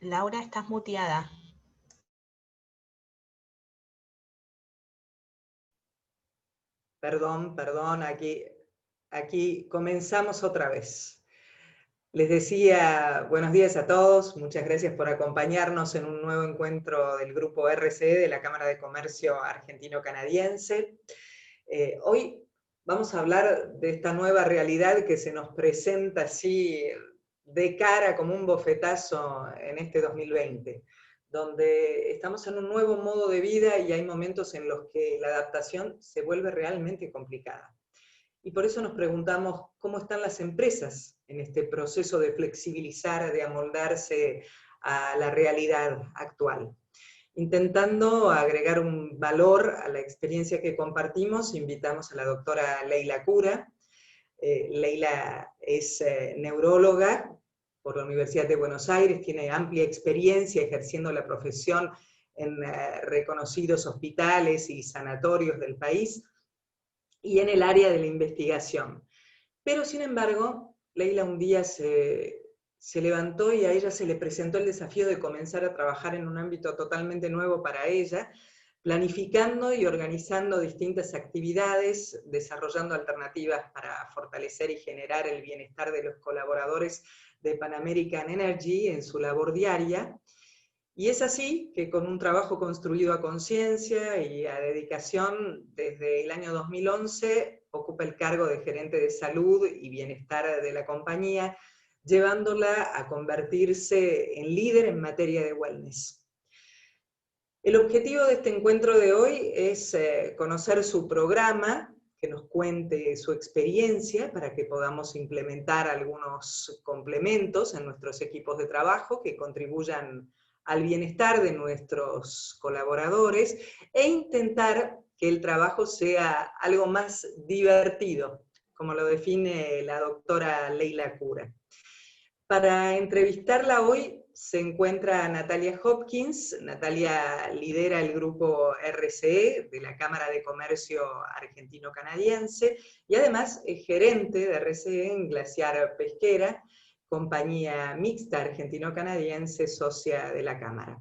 Laura, estás muteada. Perdón, aquí comenzamos otra vez. Les decía buenos días a todos, muchas gracias por acompañarnos en un nuevo encuentro del Grupo RCE de la Cámara de Comercio Argentino-Canadiense. Hoy vamos a hablar de esta nueva realidad que se nos presenta así de cara como un bofetazo en este 2020, donde estamos en un nuevo modo de vida y hay momentos en los que la adaptación se vuelve realmente complicada. Y por eso nos preguntamos cómo están las empresas en este proceso de flexibilizar, de amoldarse a la realidad actual. Intentando agregar un valor a la experiencia que compartimos, invitamos a la doctora Leila Cura. Leila es neuróloga por la Universidad de Buenos Aires, tiene amplia experiencia ejerciendo la profesión en reconocidos hospitales y sanatorios del país y en el área de la investigación. Pero sin embargo, Leila un día se levantó y a ella se le presentó el desafío de comenzar a trabajar en un ámbito totalmente nuevo para ella, planificando y organizando distintas actividades, desarrollando alternativas para fortalecer y generar el bienestar de los colaboradores de Pan American Energy en su labor diaria. Y es así que con un trabajo construido a conciencia y a dedicación, desde el año 2011 ocupa el cargo de gerente de salud y bienestar de la compañía, llevándola a convertirse en líder en materia de wellness. El objetivo de este encuentro de hoy es conocer su programa, que nos cuente su experiencia para que podamos implementar algunos complementos en nuestros equipos de trabajo que contribuyan al bienestar de nuestros colaboradores e intentar que el trabajo sea algo más divertido, como lo define la doctora Leila Cura. Para entrevistarla hoy se encuentra Natalia Hopkins. Natalia lidera el grupo RCE de la Cámara de Comercio Argentino-Canadiense y además es gerente de RCE en Glaciar Pesquera, compañía mixta argentino-canadiense, socia de la Cámara.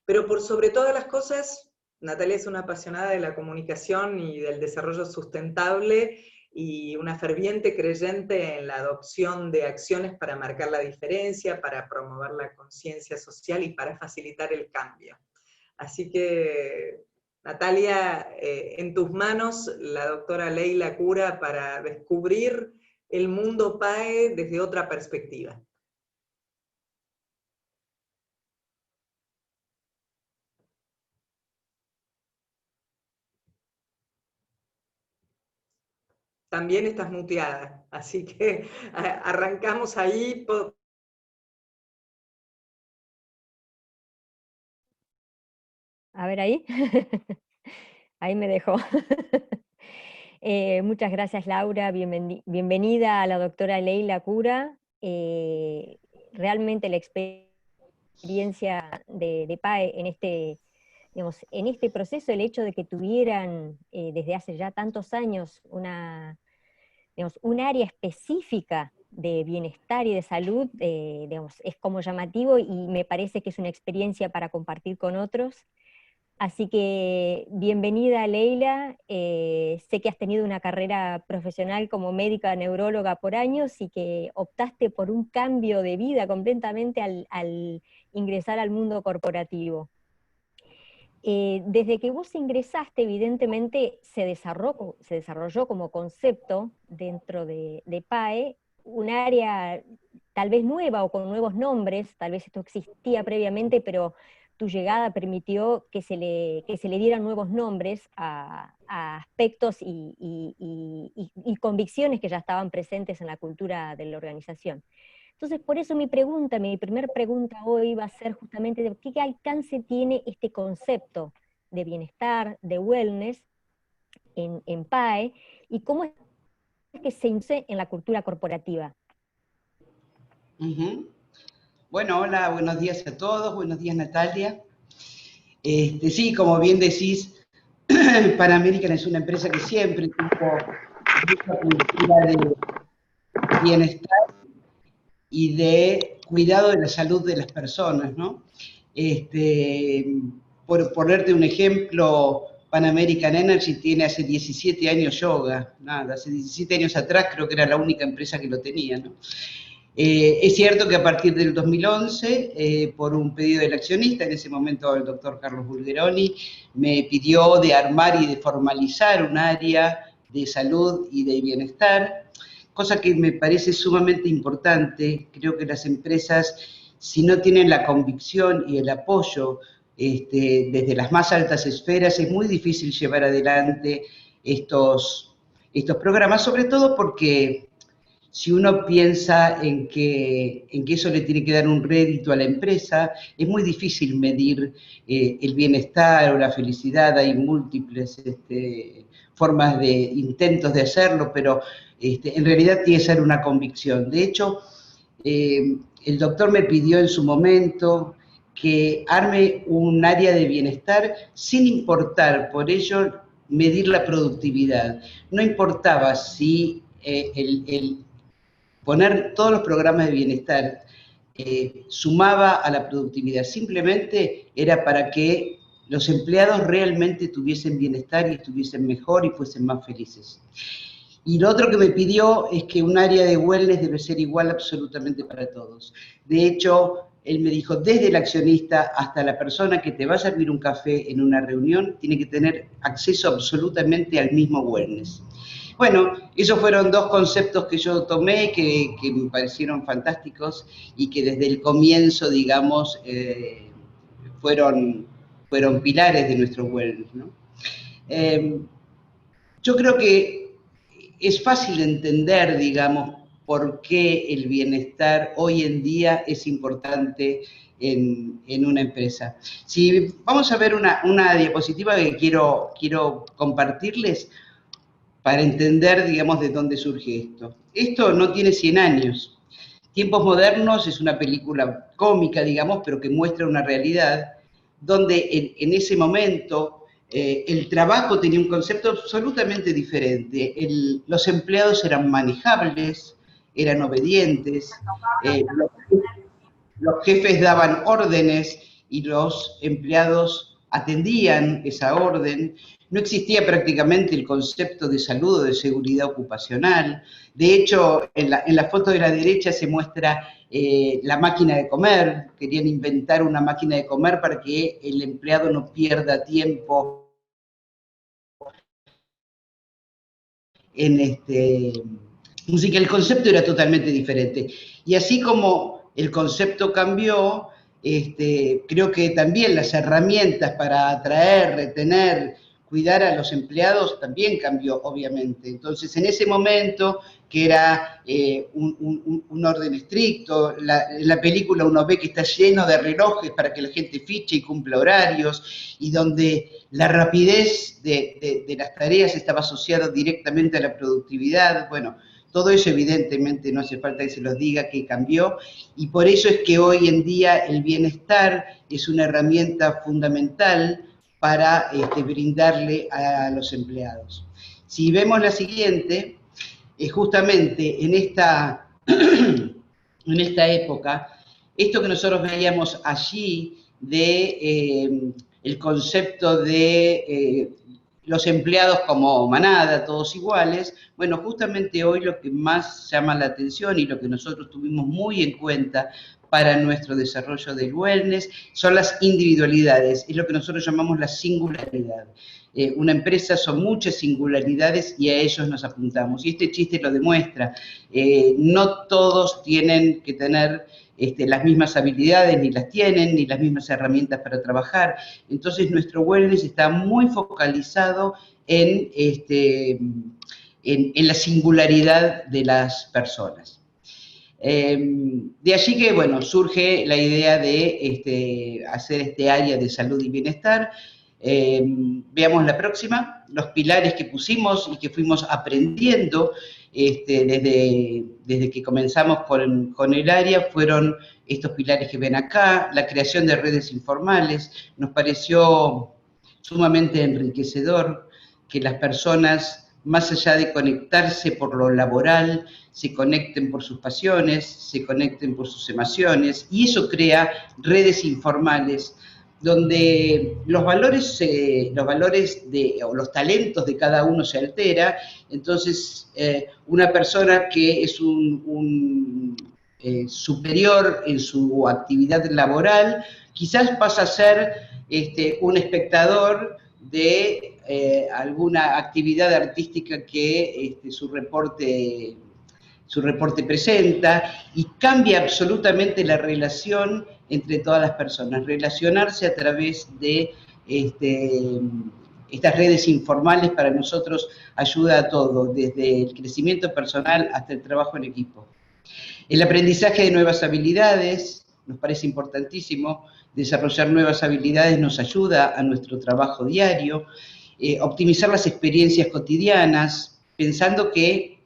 Pero por sobre todas las cosas, Natalia es una apasionada de la comunicación y del desarrollo sustentable y una ferviente creyente en la adopción de acciones para marcar la diferencia, para promover la conciencia social y para facilitar el cambio. Así que, Natalia, en tus manos la doctora Leila Cura para descubrir el mundo PAE desde otra perspectiva. También estás muteada, así que arrancamos ahí. A ver ahí. Ahí me dejó. Muchas gracias, Laura. Bienvenida a la doctora Leila Cura. Realmente la experiencia de PAE en este proceso, el hecho de que tuvieran desde hace ya tantos años un área específica de bienestar y de salud, es como llamativo y me parece que es una experiencia para compartir con otros. Así que bienvenida, Leila. Sé que has tenido una carrera profesional como médica neuróloga por años y que optaste por un cambio de vida completamente al ingresar al mundo corporativo. Desde que vos ingresaste, evidentemente se desarrolló como concepto dentro de PAE un área tal vez nueva o con nuevos nombres, tal vez esto existía previamente, pero tu llegada permitió que se le dieran nuevos nombres a aspectos y convicciones que ya estaban presentes en la cultura de la organización. Entonces, por eso mi primera pregunta hoy va a ser justamente de qué alcance tiene este concepto de bienestar, de wellness en PAE, y cómo es que se introduce en la cultura corporativa. Bueno, hola, buenos días a todos, buenos días, Natalia. Sí, como bien decís, Pan American es una empresa que siempre tuvo mucha cultura de bienestar y de cuidado de la salud de las personas, ¿no? Por ponerte un ejemplo, Pan American Energy tiene hace 17 años yoga, nada, hace 17 años atrás creo que era la única empresa que lo tenía, ¿no? Es cierto que a partir del 2011, por un pedido del accionista, en ese momento el doctor Carlos Bulgeroni, me pidió de armar y de formalizar un área de salud y de bienestar, cosa que me parece sumamente importante. Creo que las empresas, si no tienen la convicción y el apoyo desde las más altas esferas, es muy difícil llevar adelante estos programas, sobre todo porque si uno piensa en que eso le tiene que dar un rédito a la empresa, es muy difícil medir el bienestar o la felicidad. Hay múltiples formas de intentos de hacerlo, pero en realidad tiene que ser una convicción. De hecho, el doctor me pidió en su momento que arme un área de bienestar sin importar por ello medir la productividad. No importaba si poner todos los programas de bienestar sumaba a la productividad, simplemente era para que los empleados realmente tuviesen bienestar y estuviesen mejor y fuesen más felices. Y lo otro que me pidió es que un área de wellness debe ser igual absolutamente para todos. De hecho, él me dijo, desde el accionista hasta la persona que te va a servir un café en una reunión, tiene que tener acceso absolutamente al mismo wellness. Bueno, esos fueron dos conceptos que yo tomé, que me parecieron fantásticos y que desde el comienzo, digamos, fueron pilares de nuestro wellness, ¿no? Yo creo que es fácil entender, digamos, por qué el bienestar hoy en día es importante en una empresa. Si vamos a ver una diapositiva que quiero compartirles para entender, digamos, de dónde surge esto. Esto no tiene 100 años. Tiempos Modernos es una película cómica, digamos, pero que muestra una realidad donde en ese momento el trabajo tenía un concepto absolutamente diferente. Los empleados eran manejables, eran obedientes, los jefes daban órdenes y los empleados atendían esa orden. No existía prácticamente el concepto de salud o de seguridad ocupacional. De hecho, en la foto de la derecha se muestra la máquina de comer. Querían inventar una máquina de comer para que el empleado no pierda tiempo así que el concepto era totalmente diferente. Y así como el concepto cambió, creo que también las herramientas para atraer, retener, cuidar a los empleados también cambió, obviamente. Entonces, en ese momento, que era un orden estricto, en la película uno ve que está lleno de relojes para que la gente fiche y cumpla horarios, y donde la rapidez de las tareas estaba asociada directamente a la productividad. Bueno, todo eso evidentemente no hace falta que se los diga que cambió, y por eso es que hoy en día el bienestar es una herramienta fundamental para brindarle a los empleados. Si vemos la siguiente, justamente en esta época, esto que nosotros veíamos allí de el concepto de los empleados como manada, todos iguales, bueno, justamente hoy lo que más llama la atención y lo que nosotros tuvimos muy en cuenta para nuestro desarrollo del wellness son las individualidades, es lo que nosotros llamamos la singularidad. Una empresa son muchas singularidades y a ellos nos apuntamos. Y este chiste lo demuestra. No todos tienen que tener las mismas habilidades, ni las tienen, ni las mismas herramientas para trabajar. Entonces nuestro wellness está muy focalizado en la singularidad de las personas. De allí que, bueno, surge la idea de hacer este área de salud y bienestar. Veamos la próxima. Los pilares que pusimos y que fuimos aprendiendo desde que comenzamos con el área fueron estos pilares que ven acá. La creación de redes informales. Nos pareció sumamente enriquecedor que las personas más allá de conectarse por lo laboral, se conecten por sus pasiones, se conecten por sus emociones, y eso crea redes informales donde los valores o los talentos de cada uno se altera. Entonces una persona que es superior en su actividad laboral, quizás pasa a ser un espectador de alguna actividad artística que su reporte presenta, y cambia absolutamente la relación entre todas las personas. Relacionarse a través de estas redes informales para nosotros ayuda a todo, desde el crecimiento personal hasta el trabajo en equipo. El aprendizaje de nuevas habilidades nos parece importantísimo. Desarrollar nuevas habilidades nos ayuda a nuestro trabajo diario. Optimizar las experiencias cotidianas, pensando que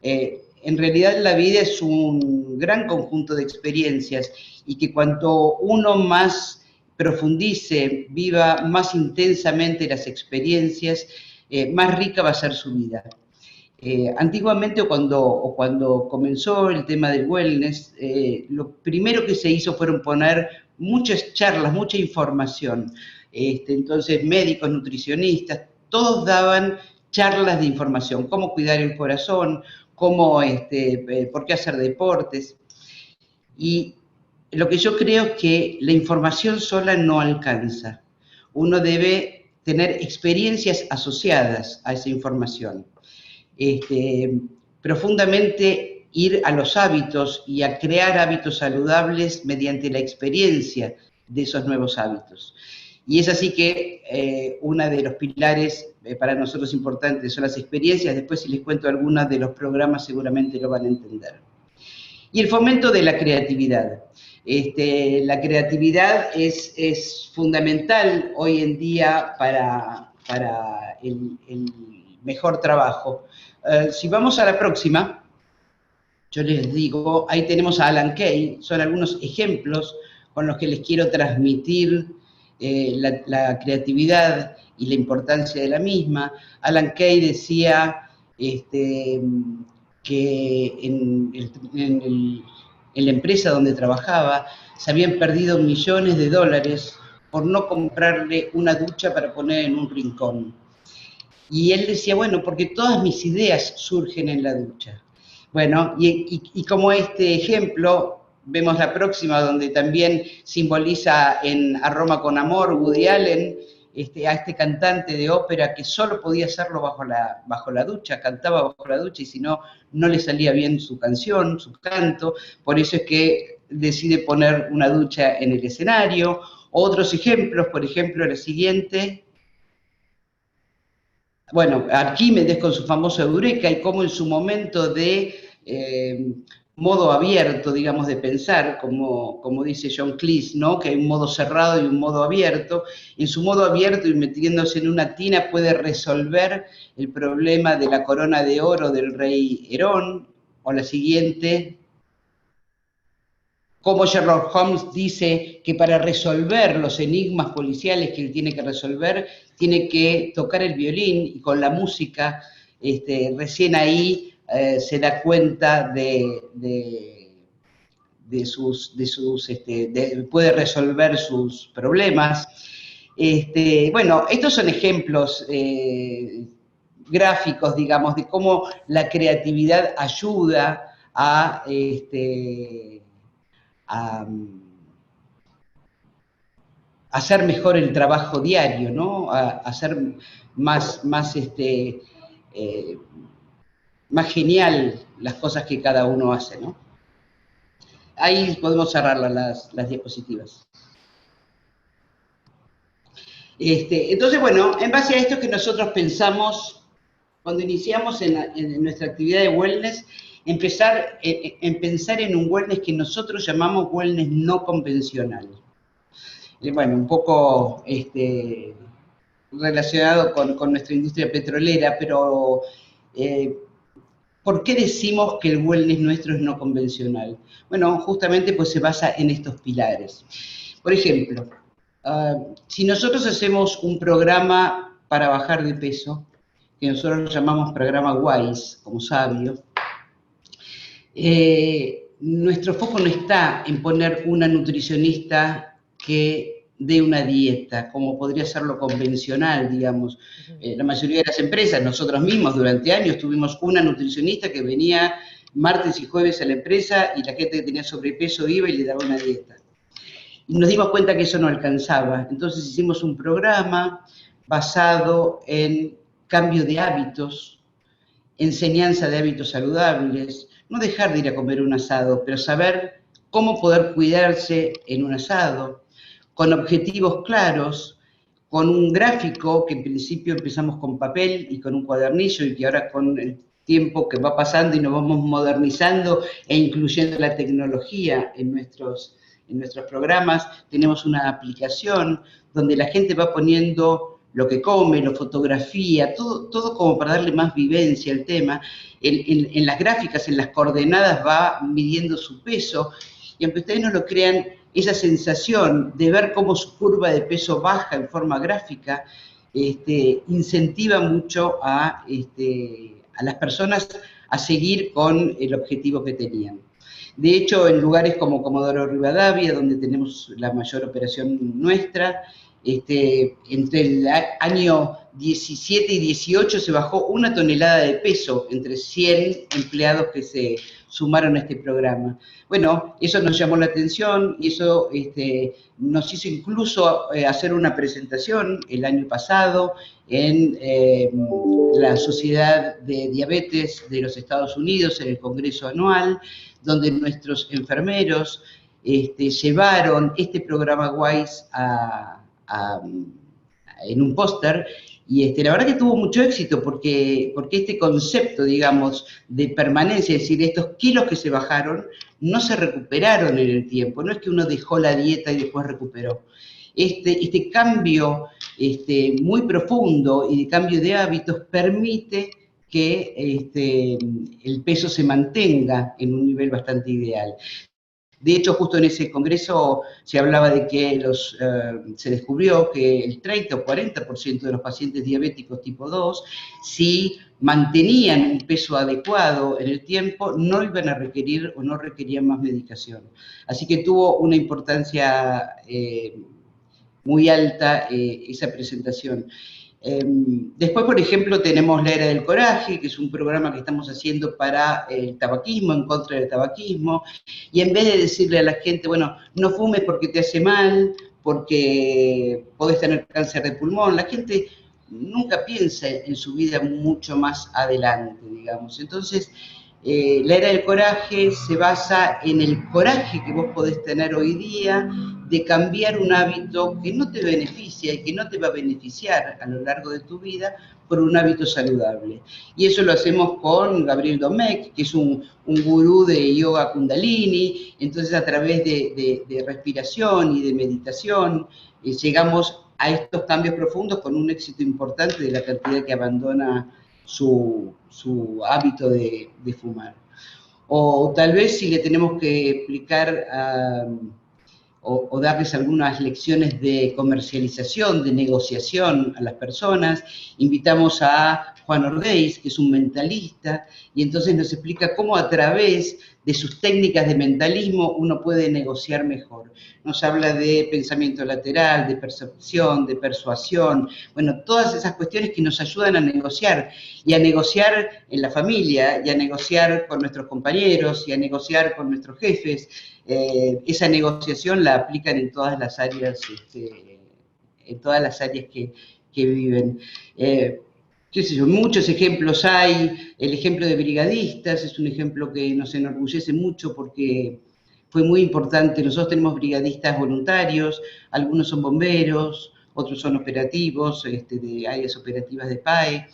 en realidad la vida es un gran conjunto de experiencias, y que cuanto uno más profundice, viva más intensamente las experiencias, más rica va a ser su vida. Antiguamente, o cuando comenzó el tema del wellness, lo primero que se hizo fueron poner muchas charlas, mucha información. Entonces, médicos, nutricionistas, todos daban charlas de información: cómo cuidar el corazón, cómo, por qué hacer deportes. Y lo que yo creo es que la información sola no alcanza. Uno debe tener experiencias asociadas a esa información. Profundamente ir a los hábitos y a crear hábitos saludables mediante la experiencia de esos nuevos hábitos. Y es así que uno de los pilares para nosotros importantes son las experiencias. Después, si les cuento algunos de los programas, seguramente lo van a entender. Y el fomento de la creatividad. La creatividad es fundamental hoy en día para el mejor trabajo. Si vamos a la próxima, yo les digo, ahí tenemos a Alan Kay. Son algunos ejemplos con los que les quiero transmitir la creatividad y la importancia de la misma. Alan Kay decía que en la empresa donde trabajaba se habían perdido millones de dólares por no comprarle una ducha para poner en un rincón. Y él decía, bueno, porque todas mis ideas surgen en la ducha. Bueno, y como este ejemplo, vemos la próxima, donde también simboliza en A Roma con Amor, Woody Allen, a este cantante de ópera que solo podía hacerlo bajo la ducha, cantaba bajo la ducha, y si no, no le salía bien su canción, su canto. Por eso es que decide poner una ducha en el escenario. Otros ejemplos, por ejemplo, la siguiente. Bueno, Arquímedes con su famoso Eureka, y cómo en su momento de modo abierto, digamos, de pensar, como dice John Cleese, ¿no? Que hay un modo cerrado y un modo abierto. En su modo abierto, y metiéndose en una tina, puede resolver el problema de la corona de oro del rey Herón. O la siguiente, como Sherlock Holmes dice que para resolver los enigmas policiales que él tiene que resolver, tiene que tocar el violín, y con la música, recién ahí se da cuenta puede resolver sus problemas. Bueno, estos son ejemplos gráficos, digamos, de cómo la creatividad ayuda a hacer mejor el trabajo diario, ¿no? A hacer más genial las cosas que cada uno hace, ¿no? Ahí podemos cerrar las diapositivas. Entonces, bueno, en base a esto que nosotros pensamos, cuando iniciamos en nuestra actividad de wellness, en pensar en un wellness que nosotros llamamos wellness no convencional. Bueno, un poco relacionado con nuestra industria petrolera, pero ¿por qué decimos que el wellness nuestro es no convencional? Bueno, justamente pues se basa en estos pilares. Por ejemplo, si nosotros hacemos un programa para bajar de peso, que nosotros lo llamamos programa WISE, como sabio. Nuestro foco no está en poner una nutricionista que dé una dieta, como podría ser lo convencional, digamos. La mayoría de las empresas, nosotros mismos durante años tuvimos una nutricionista que venía martes y jueves a la empresa y la gente que tenía sobrepeso iba y le daba una dieta. Y nos dimos cuenta que eso no alcanzaba. Entonces hicimos un programa basado en cambio de hábitos, enseñanza de hábitos saludables, no dejar de ir a comer un asado, pero saber cómo poder cuidarse en un asado, con objetivos claros, con un gráfico, que en principio empezamos con papel y con un cuadernillo, y que ahora con el tiempo que va pasando y nos vamos modernizando e incluyendo la tecnología en nuestros programas, tenemos una aplicación donde la gente va poniendo lo que come, lo fotografía, todo como para darle más vivencia al tema. En las gráficas, en las coordenadas va midiendo su peso, y aunque ustedes no lo crean, esa sensación de ver cómo su curva de peso baja en forma gráfica, incentiva mucho a las personas a seguir con el objetivo que tenían. De hecho, en lugares como Comodoro Rivadavia, donde tenemos la mayor operación nuestra, entre el año 17 y 18 se bajó 1 tonelada de peso entre 100 empleados que se sumaron a este programa. Bueno, eso nos llamó la atención y eso nos hizo incluso hacer una presentación el año pasado en la Sociedad de Diabetes de los Estados Unidos, en el Congreso Anual, donde nuestros enfermeros llevaron este programa WISE en un póster, y la verdad que tuvo mucho éxito porque este concepto, digamos, de permanencia, es decir, estos kilos que se bajaron, no se recuperaron en el tiempo, no es que uno dejó la dieta y después recuperó. Este cambio muy profundo y de cambio de hábitos permite que el peso se mantenga en un nivel bastante ideal. De hecho, justo en ese congreso se hablaba de que se descubrió que el 30 o 40% de los pacientes diabéticos tipo 2, si mantenían un peso adecuado en el tiempo, no iban a requerir o no requerían más medicación. Así que tuvo una importancia muy alta esa presentación. Después, por ejemplo, tenemos La Era del Coraje, que es un programa que estamos haciendo para el tabaquismo, en contra del tabaquismo, y en vez de decirle a la gente, bueno, no fumes porque te hace mal, porque podés tener cáncer de pulmón, la gente nunca piensa en su vida mucho más adelante, digamos. Entonces, La Era del Coraje se basa en el coraje que vos podés tener hoy día de cambiar un hábito que no te beneficia y que no te va a beneficiar a lo largo de tu vida por un hábito saludable. Y eso lo hacemos con Gabriel Domecq, que es un gurú de yoga kundalini. Entonces, a través de respiración y de meditación, llegamos a estos cambios profundos con un éxito importante de la cantidad que abandona su hábito de fumar. O tal vez si le tenemos que explicar o darles algunas lecciones de comercialización, de negociación a las personas, invitamos a Juan Ordeiz, que es un mentalista, y entonces nos explica cómo a través de sus técnicas de mentalismo uno puede negociar mejor. Nos habla de pensamiento lateral, de percepción, de persuasión, bueno, todas esas cuestiones que nos ayudan a negociar, y a negociar en la familia, y a negociar con nuestros compañeros, y a negociar con nuestros jefes. Esa negociación la aplican en todas las áreas, que viven. Qué sé yo, muchos ejemplos hay. El ejemplo de brigadistas es un ejemplo que nos enorgullece mucho porque fue muy importante. Nosotros tenemos brigadistas voluntarios, algunos son bomberos, otros son operativos, de áreas operativas de PAE,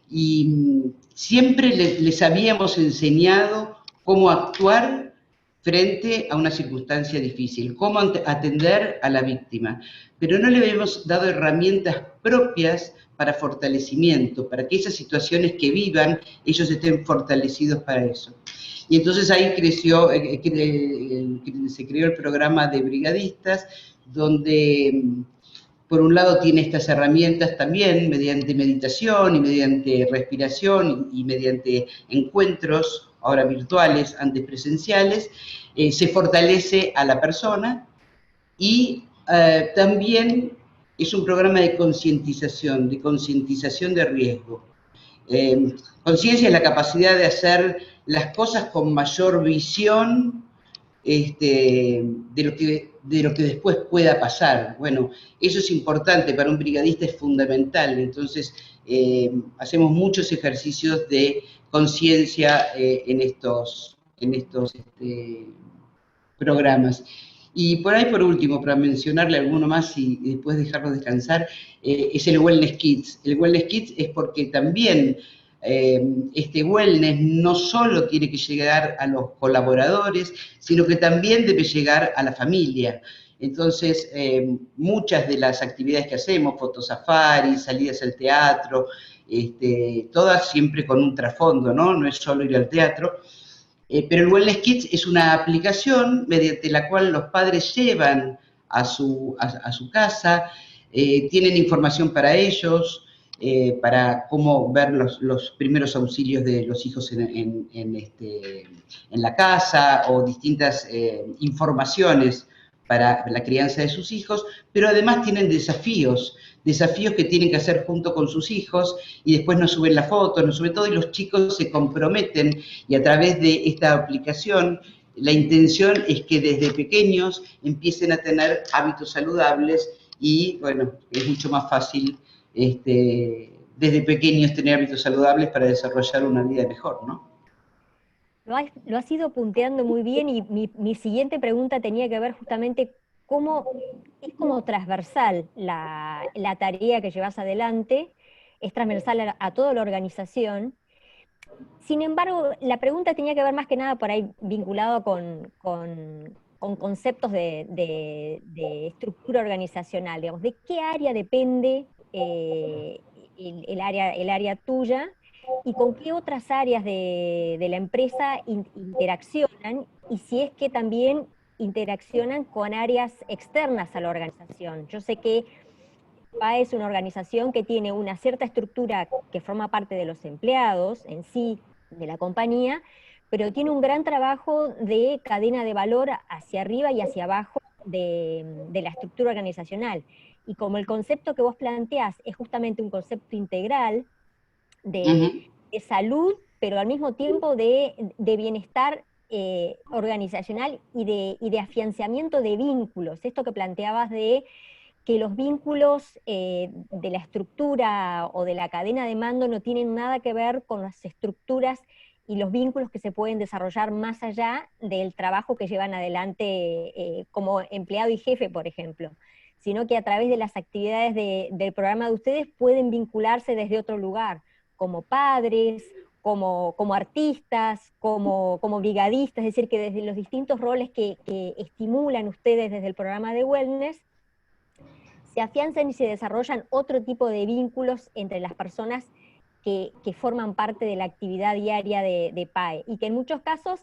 y siempre les habíamos enseñado cómo actuar frente a una circunstancia difícil, cómo atender a la víctima, pero no le habíamos dado herramientas propias para fortalecimiento, para que esas situaciones que vivan, ellos estén fortalecidos para eso. Y entonces ahí se creó el programa de brigadistas, donde por un lado tiene estas herramientas también mediante meditación y mediante respiración y mediante encuentros, ahora virtuales, antes presenciales, se fortalece a la persona y también es un programa de concientización de riesgo. Conciencia es la capacidad de hacer las cosas con mayor visión de lo que después pueda pasar. Bueno, eso es importante, para un brigadista es fundamental. Entonces, hacemos muchos ejercicios de conciencia en estos programas. Y por ahí, por último, para mencionarle alguno más y después dejarlo descansar, es el Wellness Kids. El Wellness Kids es porque también este wellness no solo tiene que llegar a los colaboradores, sino que también debe llegar a la familia. Entonces, muchas de las actividades que hacemos, fotosafaris, salidas al teatro, todas siempre con un trasfondo, ¿no? No es solo ir al teatro. Pero el Wellness Kids es una aplicación mediante la cual los padres llevan a su casa, tienen información para ellos, para cómo ver los primeros auxilios de los hijos en la casa, o distintas informaciones para la crianza de sus hijos, pero además tienen desafíos que tienen que hacer junto con sus hijos, y después nos suben las fotos, nos suben todo, y los chicos se comprometen, y a través de esta aplicación la intención es que desde pequeños empiecen a tener hábitos saludables, y bueno, es mucho más fácil desde pequeños tener hábitos saludables para desarrollar una vida mejor, ¿no? Lo has ido punteando muy bien, y mi siguiente pregunta tenía que ver justamente cómo es como transversal la tarea que llevas adelante, es transversal a toda la organización. Sin embargo, la pregunta tenía que ver más que nada por ahí vinculado con conceptos de estructura organizacional, digamos, de qué área depende el área tuya, y con qué otras áreas de la empresa interaccionan, y si es que también interaccionan con áreas externas a la organización. Yo sé que PAE es una organización que tiene una cierta estructura que forma parte de los empleados en sí, de la compañía, pero tiene un gran trabajo de cadena de valor hacia arriba y hacia abajo de la estructura organizacional. Y como el concepto que vos planteás es justamente un concepto integral, de salud, pero al mismo tiempo de bienestar organizacional y de afianzamiento de vínculos. Esto que planteabas de que los vínculos de la estructura o de la cadena de mando no tienen nada que ver con las estructuras y los vínculos que se pueden desarrollar más allá del trabajo que llevan adelante como empleado y jefe, por ejemplo, sino que a través de las actividades del programa de ustedes pueden vincularse desde otro lugar, como padres, como artistas, como brigadistas, es decir, que desde los distintos roles que estimulan ustedes desde el programa de Wellness, se afianzan y se desarrollan otro tipo de vínculos entre las personas que forman parte de la actividad diaria de PAE, y que en muchos casos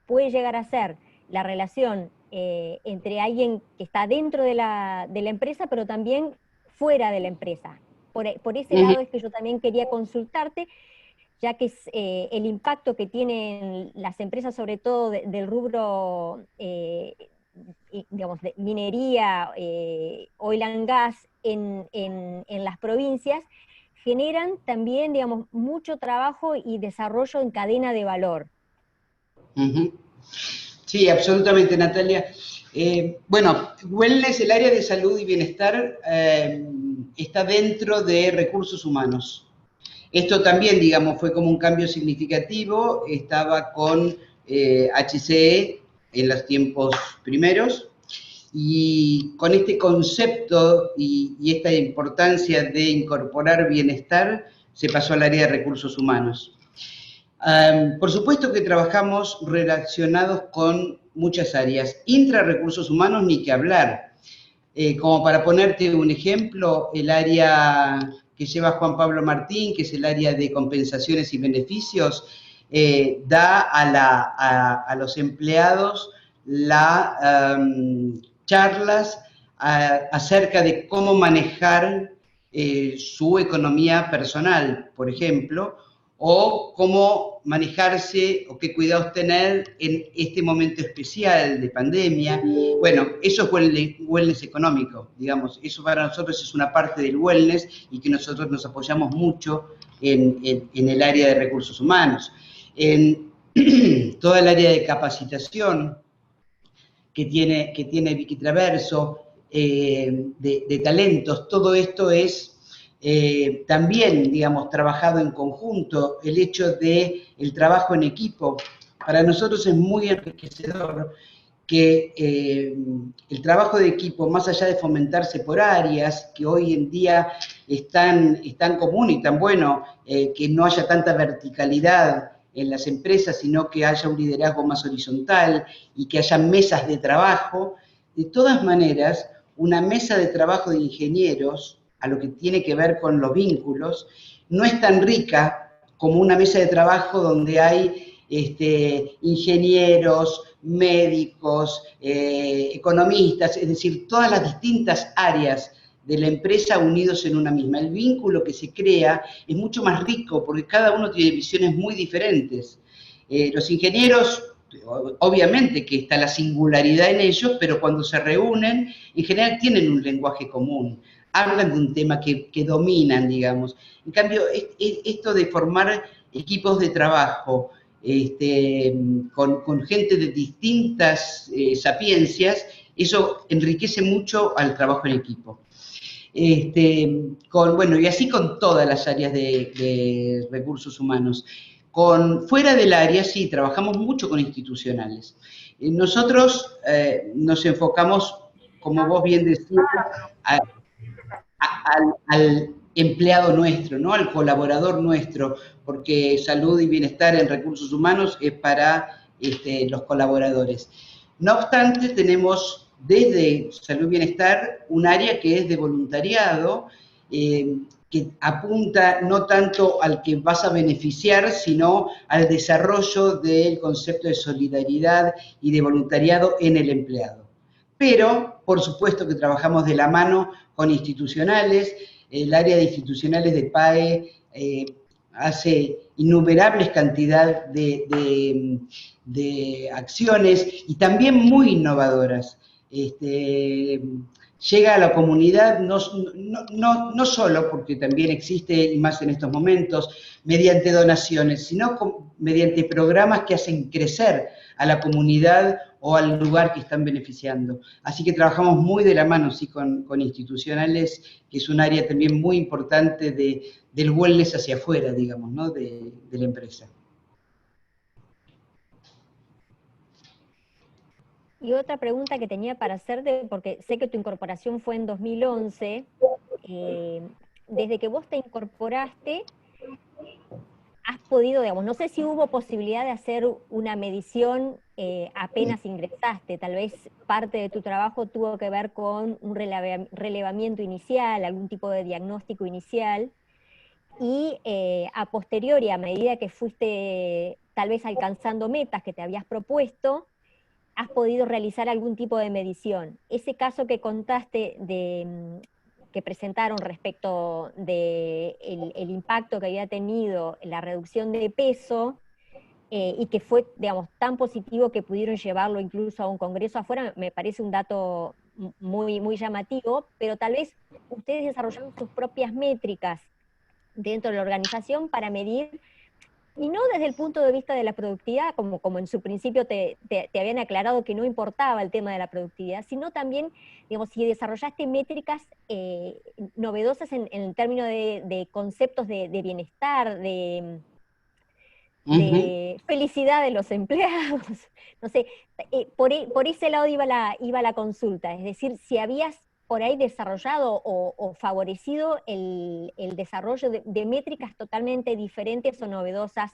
puede llegar a ser la relación entre alguien que está dentro de la empresa, pero también fuera de la empresa. Por ese lado es que yo también quería consultarte, ya que es el impacto que tienen las empresas, sobre todo del rubro, digamos, de minería, oil and gas en las provincias, generan también, digamos, mucho trabajo y desarrollo en cadena de valor. Sí, absolutamente, Natalia. Bueno, Wellness, el área de salud y bienestar, está dentro de recursos humanos. Esto también, digamos, fue como un cambio significativo. Estaba con HCE en los tiempos primeros, y con este concepto y esta importancia de incorporar bienestar, se pasó al área de recursos humanos. Por supuesto que trabajamos relacionados con muchas áreas. Intrarrecursos humanos, ni que hablar. Como para ponerte un ejemplo, el área que lleva Juan Pablo Martín, que es el área de compensaciones y beneficios, da a los empleados charlas acerca de cómo manejar su economía personal, por ejemplo, o cómo manejarse o qué cuidados tener en este momento especial de pandemia. Bueno, eso es wellness económico, digamos, eso para nosotros es una parte del wellness y que nosotros nos apoyamos mucho en el área de recursos humanos. En toda el área de capacitación que tiene Vicky Traverso, de talentos, todo esto es también, digamos, trabajado en conjunto. El hecho de el trabajo en equipo, para nosotros es muy enriquecedor que el trabajo de equipo, más allá de fomentarse por áreas, que hoy en día es tan común y tan bueno, que no haya tanta verticalidad en las empresas, sino que haya un liderazgo más horizontal y que haya mesas de trabajo. De todas maneras, una mesa de trabajo de ingenieros, a lo que tiene que ver con los vínculos, no es tan rica como una mesa de trabajo donde hay ingenieros, médicos, economistas, es decir, todas las distintas áreas de la empresa unidos en una misma. El vínculo que se crea es mucho más rico porque cada uno tiene visiones muy diferentes. Los ingenieros, obviamente que está la singularidad en ellos, pero cuando se reúnen, en general tienen un lenguaje común, hablan de un tema que dominan, digamos. En cambio, esto de formar equipos de trabajo con gente de distintas sapiencias, eso enriquece mucho al trabajo en equipo. Bueno, y así con todas las áreas de recursos humanos. Fuera del área, sí, trabajamos mucho con institucionales. Nosotros nos enfocamos, como vos bien decías, al empleado nuestro, ¿no? Al colaborador nuestro, porque salud y bienestar en recursos humanos es para los colaboradores. No obstante, tenemos desde salud y bienestar un área que es de voluntariado, que apunta no tanto al que vas a beneficiar, sino al desarrollo del concepto de solidaridad y de voluntariado en el empleado. Pero, por supuesto que trabajamos de la mano con institucionales. El área de institucionales de PAE hace innumerables cantidad de acciones y también muy innovadoras. Llega a la comunidad no solo porque también existe, y más en estos momentos, mediante donaciones, sino mediante programas que hacen crecer a la comunidad o al lugar que están beneficiando. Así que trabajamos muy de la mano, sí, con institucionales, que es un área también muy importante del wellness hacia afuera, digamos, ¿no? de la empresa. Y otra pregunta que tenía para hacerte, porque sé que tu incorporación fue en 2011, desde que vos te incorporaste, has podido, digamos, no sé si hubo posibilidad de hacer una medición apenas ingresaste, tal vez parte de tu trabajo tuvo que ver con un relevamiento inicial, algún tipo de diagnóstico inicial, y a posteriori, a medida que fuiste tal vez alcanzando metas que te habías propuesto, has podido realizar algún tipo de medición. Ese caso que contaste que presentaron respecto del el impacto que había tenido la reducción de peso, y que fue, digamos, tan positivo que pudieron llevarlo incluso a un congreso afuera, me parece un dato muy, muy llamativo, pero tal vez ustedes desarrollaron sus propias métricas dentro de la organización para medir, y no desde el punto de vista de la productividad, como en su principio te habían aclarado que no importaba el tema de la productividad, sino también, digamos, si desarrollaste métricas novedosas en términos de conceptos de bienestar, de felicidad de los empleados, no sé, por ese lado iba la consulta, es decir, si habías por ahí desarrollado o favorecido el desarrollo de métricas totalmente diferentes o novedosas,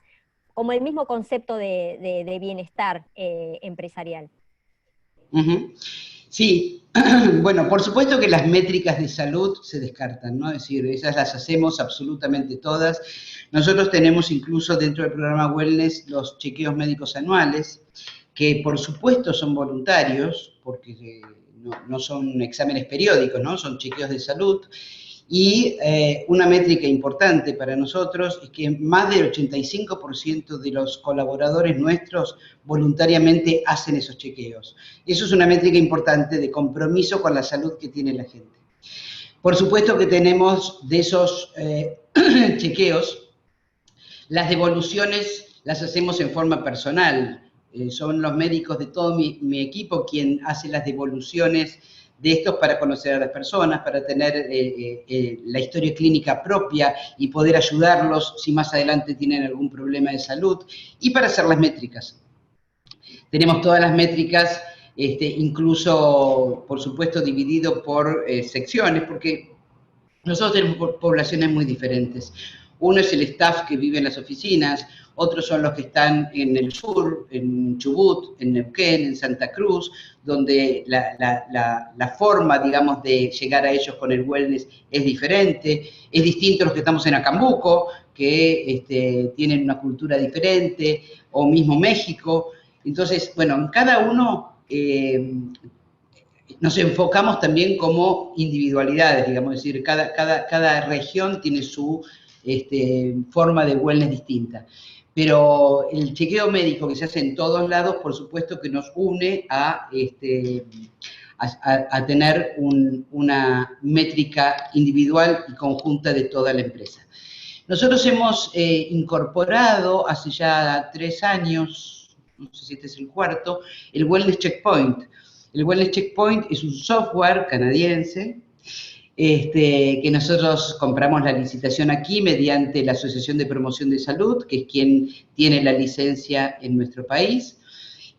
como el mismo concepto de bienestar empresarial. Sí, bueno, por supuesto que las métricas de salud se descartan, ¿no? Es decir, esas las hacemos absolutamente todas. Nosotros tenemos incluso dentro del programa Wellness los chequeos médicos anuales, que por supuesto son voluntarios, porque no son exámenes periódicos, ¿no? Son chequeos de salud. Y una métrica importante para nosotros es que más del 85% de los colaboradores nuestros voluntariamente hacen esos chequeos. Eso es una métrica importante de compromiso con la salud que tiene la gente. Por supuesto que tenemos de esos chequeos, las devoluciones las hacemos en forma personal. Son los médicos de todo mi equipo quien hace las devoluciones de estos para conocer a las personas, para tener la historia clínica propia y poder ayudarlos si más adelante tienen algún problema de salud, y para hacer las métricas. Tenemos todas las métricas, incluso, por supuesto, dividido por secciones, porque nosotros tenemos poblaciones muy diferentes. Uno es el staff que vive en las oficinas, otros son los que están en el sur, en Chubut, en Neuquén, en Santa Cruz, donde la forma, digamos, de llegar a ellos con el wellness es diferente. Es distinto a los que estamos en Acambuco, que tienen una cultura diferente, o mismo México. Entonces, bueno, en cada uno nos enfocamos también como individualidades, digamos, es decir, cada región tiene su forma de wellness distinta. Pero el chequeo médico que se hace en todos lados, por supuesto que nos une a tener una métrica individual y conjunta de toda la empresa. Nosotros hemos incorporado hace ya 3 años, no sé si este es el cuarto, el Wellness Checkpoint. El Wellness Checkpoint es un software canadiense que nosotros compramos la licitación aquí mediante la Asociación de Promoción de Salud, que es quien tiene la licencia en nuestro país,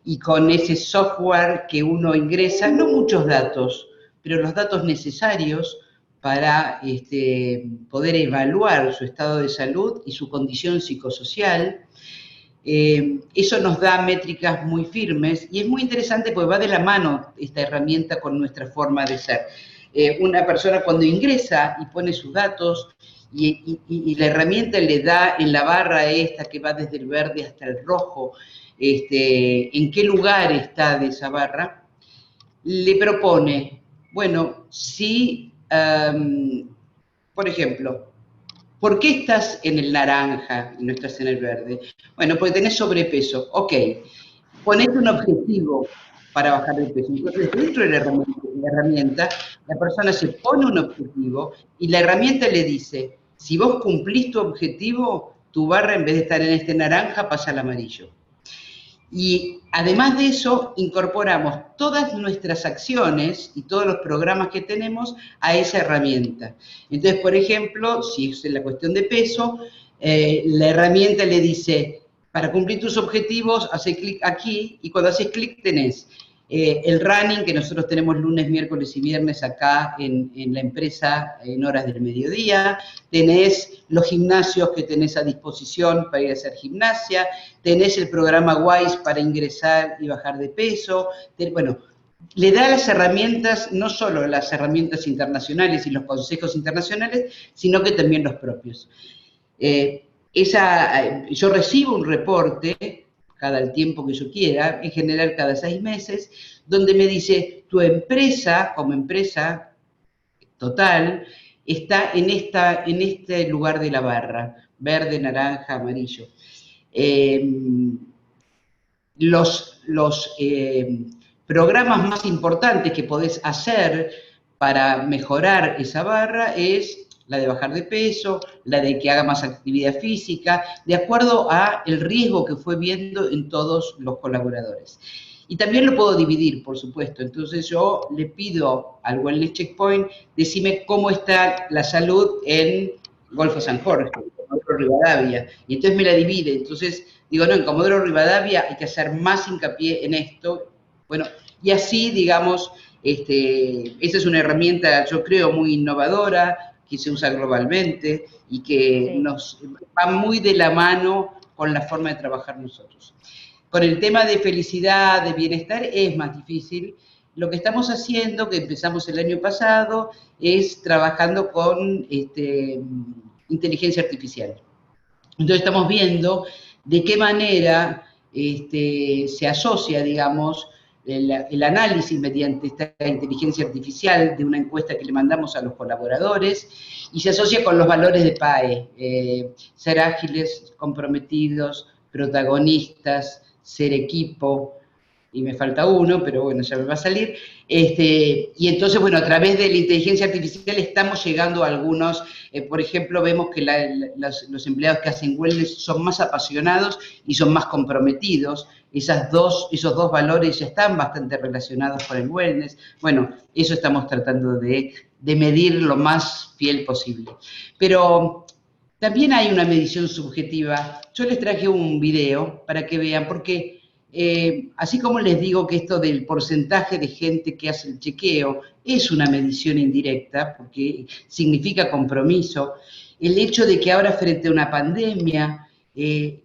y con ese software que uno ingresa, no muchos datos, pero los datos necesarios para poder evaluar su estado de salud y su condición psicosocial. Eso nos da métricas muy firmes y es muy interesante porque va de la mano esta herramienta con nuestra forma de ser. Una persona cuando ingresa y pone sus datos y la herramienta le da en la barra esta que va desde el verde hasta el rojo, en qué lugar está de esa barra, le propone, bueno, si, por ejemplo, ¿por qué estás en el naranja y no estás en el verde? Bueno, porque tenés sobrepeso. Ok, ponete un objetivo para bajar de peso. Entonces, dentro de la herramienta, la persona se pone un objetivo y la herramienta le dice, si vos cumplís tu objetivo, tu barra en vez de estar en este naranja pasa al amarillo. Y además de eso, incorporamos todas nuestras acciones y todos los programas que tenemos a esa herramienta. Entonces, por ejemplo, si es la cuestión de peso, la herramienta le dice, para cumplir tus objetivos, hace clic aquí, y cuando haces clic tenés el running, que nosotros tenemos lunes, miércoles y viernes acá en la empresa en horas del mediodía, tenés los gimnasios que tenés a disposición para ir a hacer gimnasia, tenés el programa WISE para ingresar y bajar de peso, bueno, le da las herramientas, no solo las herramientas internacionales y los consejos internacionales, sino que también los propios. Yo recibo un reporte cada el tiempo que yo quiera, en general cada 6 meses, donde me dice, tu empresa, como empresa total, está en este lugar de la barra, verde, naranja, amarillo. Los programas más importantes que podés hacer para mejorar esa barra es la de bajar de peso, la de que haga más actividad física, de acuerdo a el riesgo que fue viendo en todos los colaboradores. Y también lo puedo dividir, por supuesto. Entonces yo le pido al Wellness Checkpoint, decime cómo está la salud en Golfo San Jorge, Comodoro Rivadavia. Y entonces me la divide. Entonces digo, no, en Comodoro Rivadavia hay que hacer más hincapié en esto. Bueno, y así, digamos, esa es una herramienta, yo creo, muy innovadora, que se usa globalmente y que nos va muy de la mano con la forma de trabajar nosotros. Con el tema de felicidad, de bienestar, es más difícil. Lo que estamos haciendo, que empezamos el año pasado, es trabajando con inteligencia artificial. Entonces estamos viendo de qué manera se asocia, digamos, el análisis mediante esta inteligencia artificial de una encuesta que le mandamos a los colaboradores, y se asocia con los valores de PAE, ser ágiles, comprometidos, protagonistas, ser equipo, y me falta uno, pero bueno, ya me va a salir. Y entonces, bueno, a través de la inteligencia artificial estamos llegando a algunos, por ejemplo, vemos que los empleados que hacen wellness son más apasionados y son más comprometidos. Esos dos valores ya están bastante relacionados con el wellness. Bueno, eso estamos tratando de medir lo más fiel posible. Pero también hay una medición subjetiva. Yo les traje un video para que vean, porque así como les digo que esto del porcentaje de gente que hace el chequeo es una medición indirecta, porque significa compromiso, el hecho de que ahora frente a una pandemia,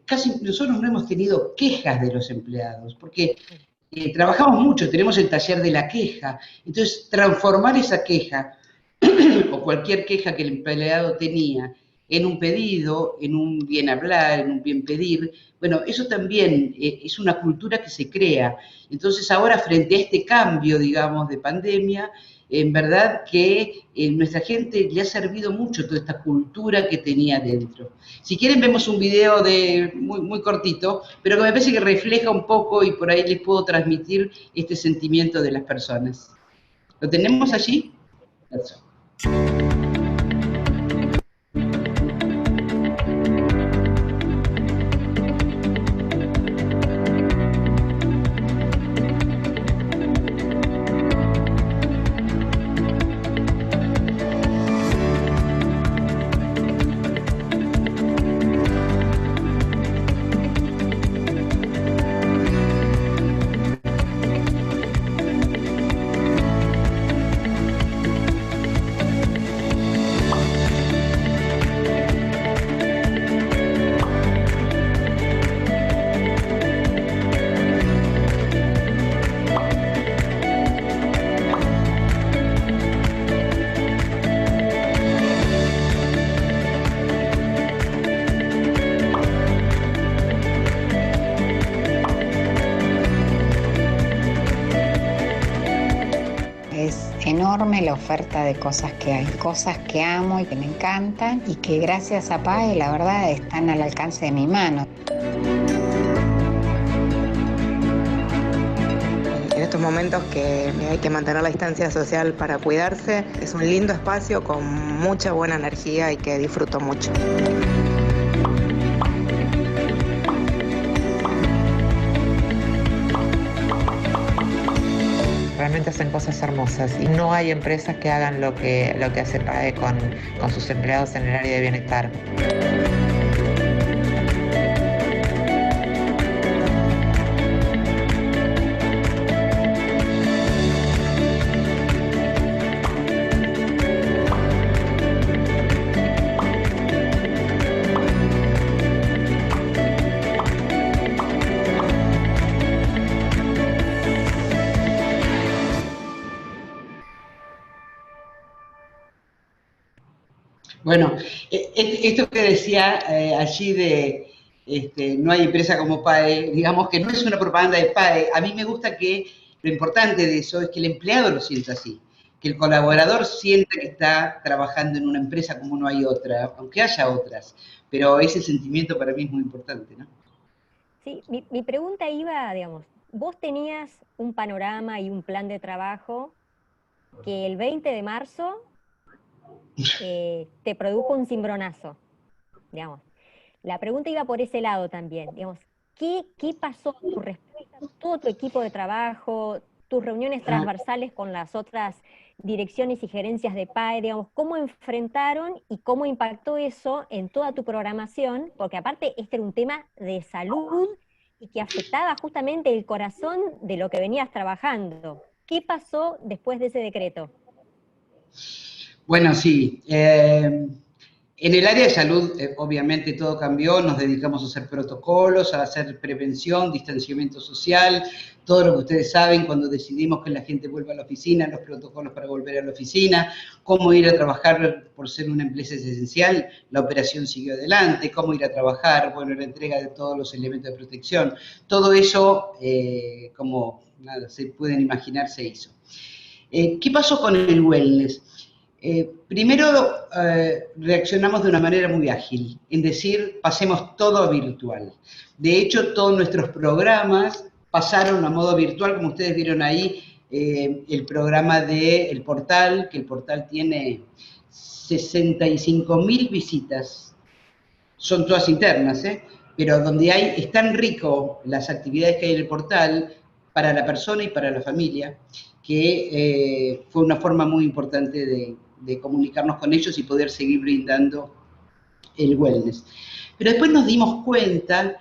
casi nosotros no hemos tenido quejas de los empleados, porque trabajamos mucho, tenemos el taller de la queja, entonces transformar esa queja o cualquier queja que el empleado tenía en un pedido, en un bien hablar, en un bien pedir, bueno, eso también es una cultura que se crea. Entonces ahora frente a este cambio, digamos, de pandemia, en verdad que nuestra gente le ha servido mucho toda esta cultura que tenía dentro. Si quieren vemos un video muy, muy cortito, pero que me parece que refleja un poco y por ahí les puedo transmitir este sentimiento de las personas. ¿Lo tenemos allí? Eso. Enorme la oferta de cosas que hay, cosas que amo y que me encantan y que gracias a PAE la verdad están al alcance de mi mano. En estos momentos que hay que mantener la distancia social para cuidarse, es un lindo espacio con mucha buena energía y que disfruto mucho. Realmente hacen cosas hermosas y no hay empresas que hagan lo que hace PAE con sus empleados en el área de bienestar. Bueno, esto que decía allí de no hay empresa como PAE, digamos que no es una propaganda de PAE, a mí me gusta que lo importante de eso es que el empleado lo sienta así, que el colaborador sienta que está trabajando en una empresa como no hay otra, aunque haya otras, pero ese sentimiento para mí es muy importante, ¿no? Sí, mi pregunta iba, digamos, vos tenías un panorama y un plan de trabajo que el 20 de marzo te produjo un cimbronazo, digamos. La pregunta iba por ese lado también, digamos, ¿qué pasó con tu respuesta, todo tu equipo de trabajo, tus reuniones transversales con las otras direcciones y gerencias de PAE, digamos, cómo enfrentaron y cómo impactó eso en toda tu programación? Porque aparte este era un tema de salud y que afectaba justamente el corazón de lo que venías trabajando. ¿Qué pasó después de ese decreto? Bueno, sí. En el área de salud, obviamente todo cambió, nos dedicamos a hacer protocolos, a hacer prevención, distanciamiento social, todo lo que ustedes saben cuando decidimos que la gente vuelva a la oficina, los protocolos para volver a la oficina, cómo ir a trabajar por ser una empresa esencial, la operación siguió adelante, cómo ir a trabajar, bueno, la entrega de todos los elementos de protección, todo eso como nada, se pueden imaginar, se hizo. ¿Qué pasó con el wellness? Primero reaccionamos de una manera muy ágil, en decir, pasemos todo a virtual. De hecho, todos nuestros programas pasaron a modo virtual, como ustedes vieron ahí, el programa del portal, que el portal tiene 65.000 visitas, son todas internas, pero donde es tan rico las actividades que hay en el portal para la persona y para la familia, que fue una forma muy importante de comunicarnos con ellos y poder seguir brindando el wellness. Pero después nos dimos cuenta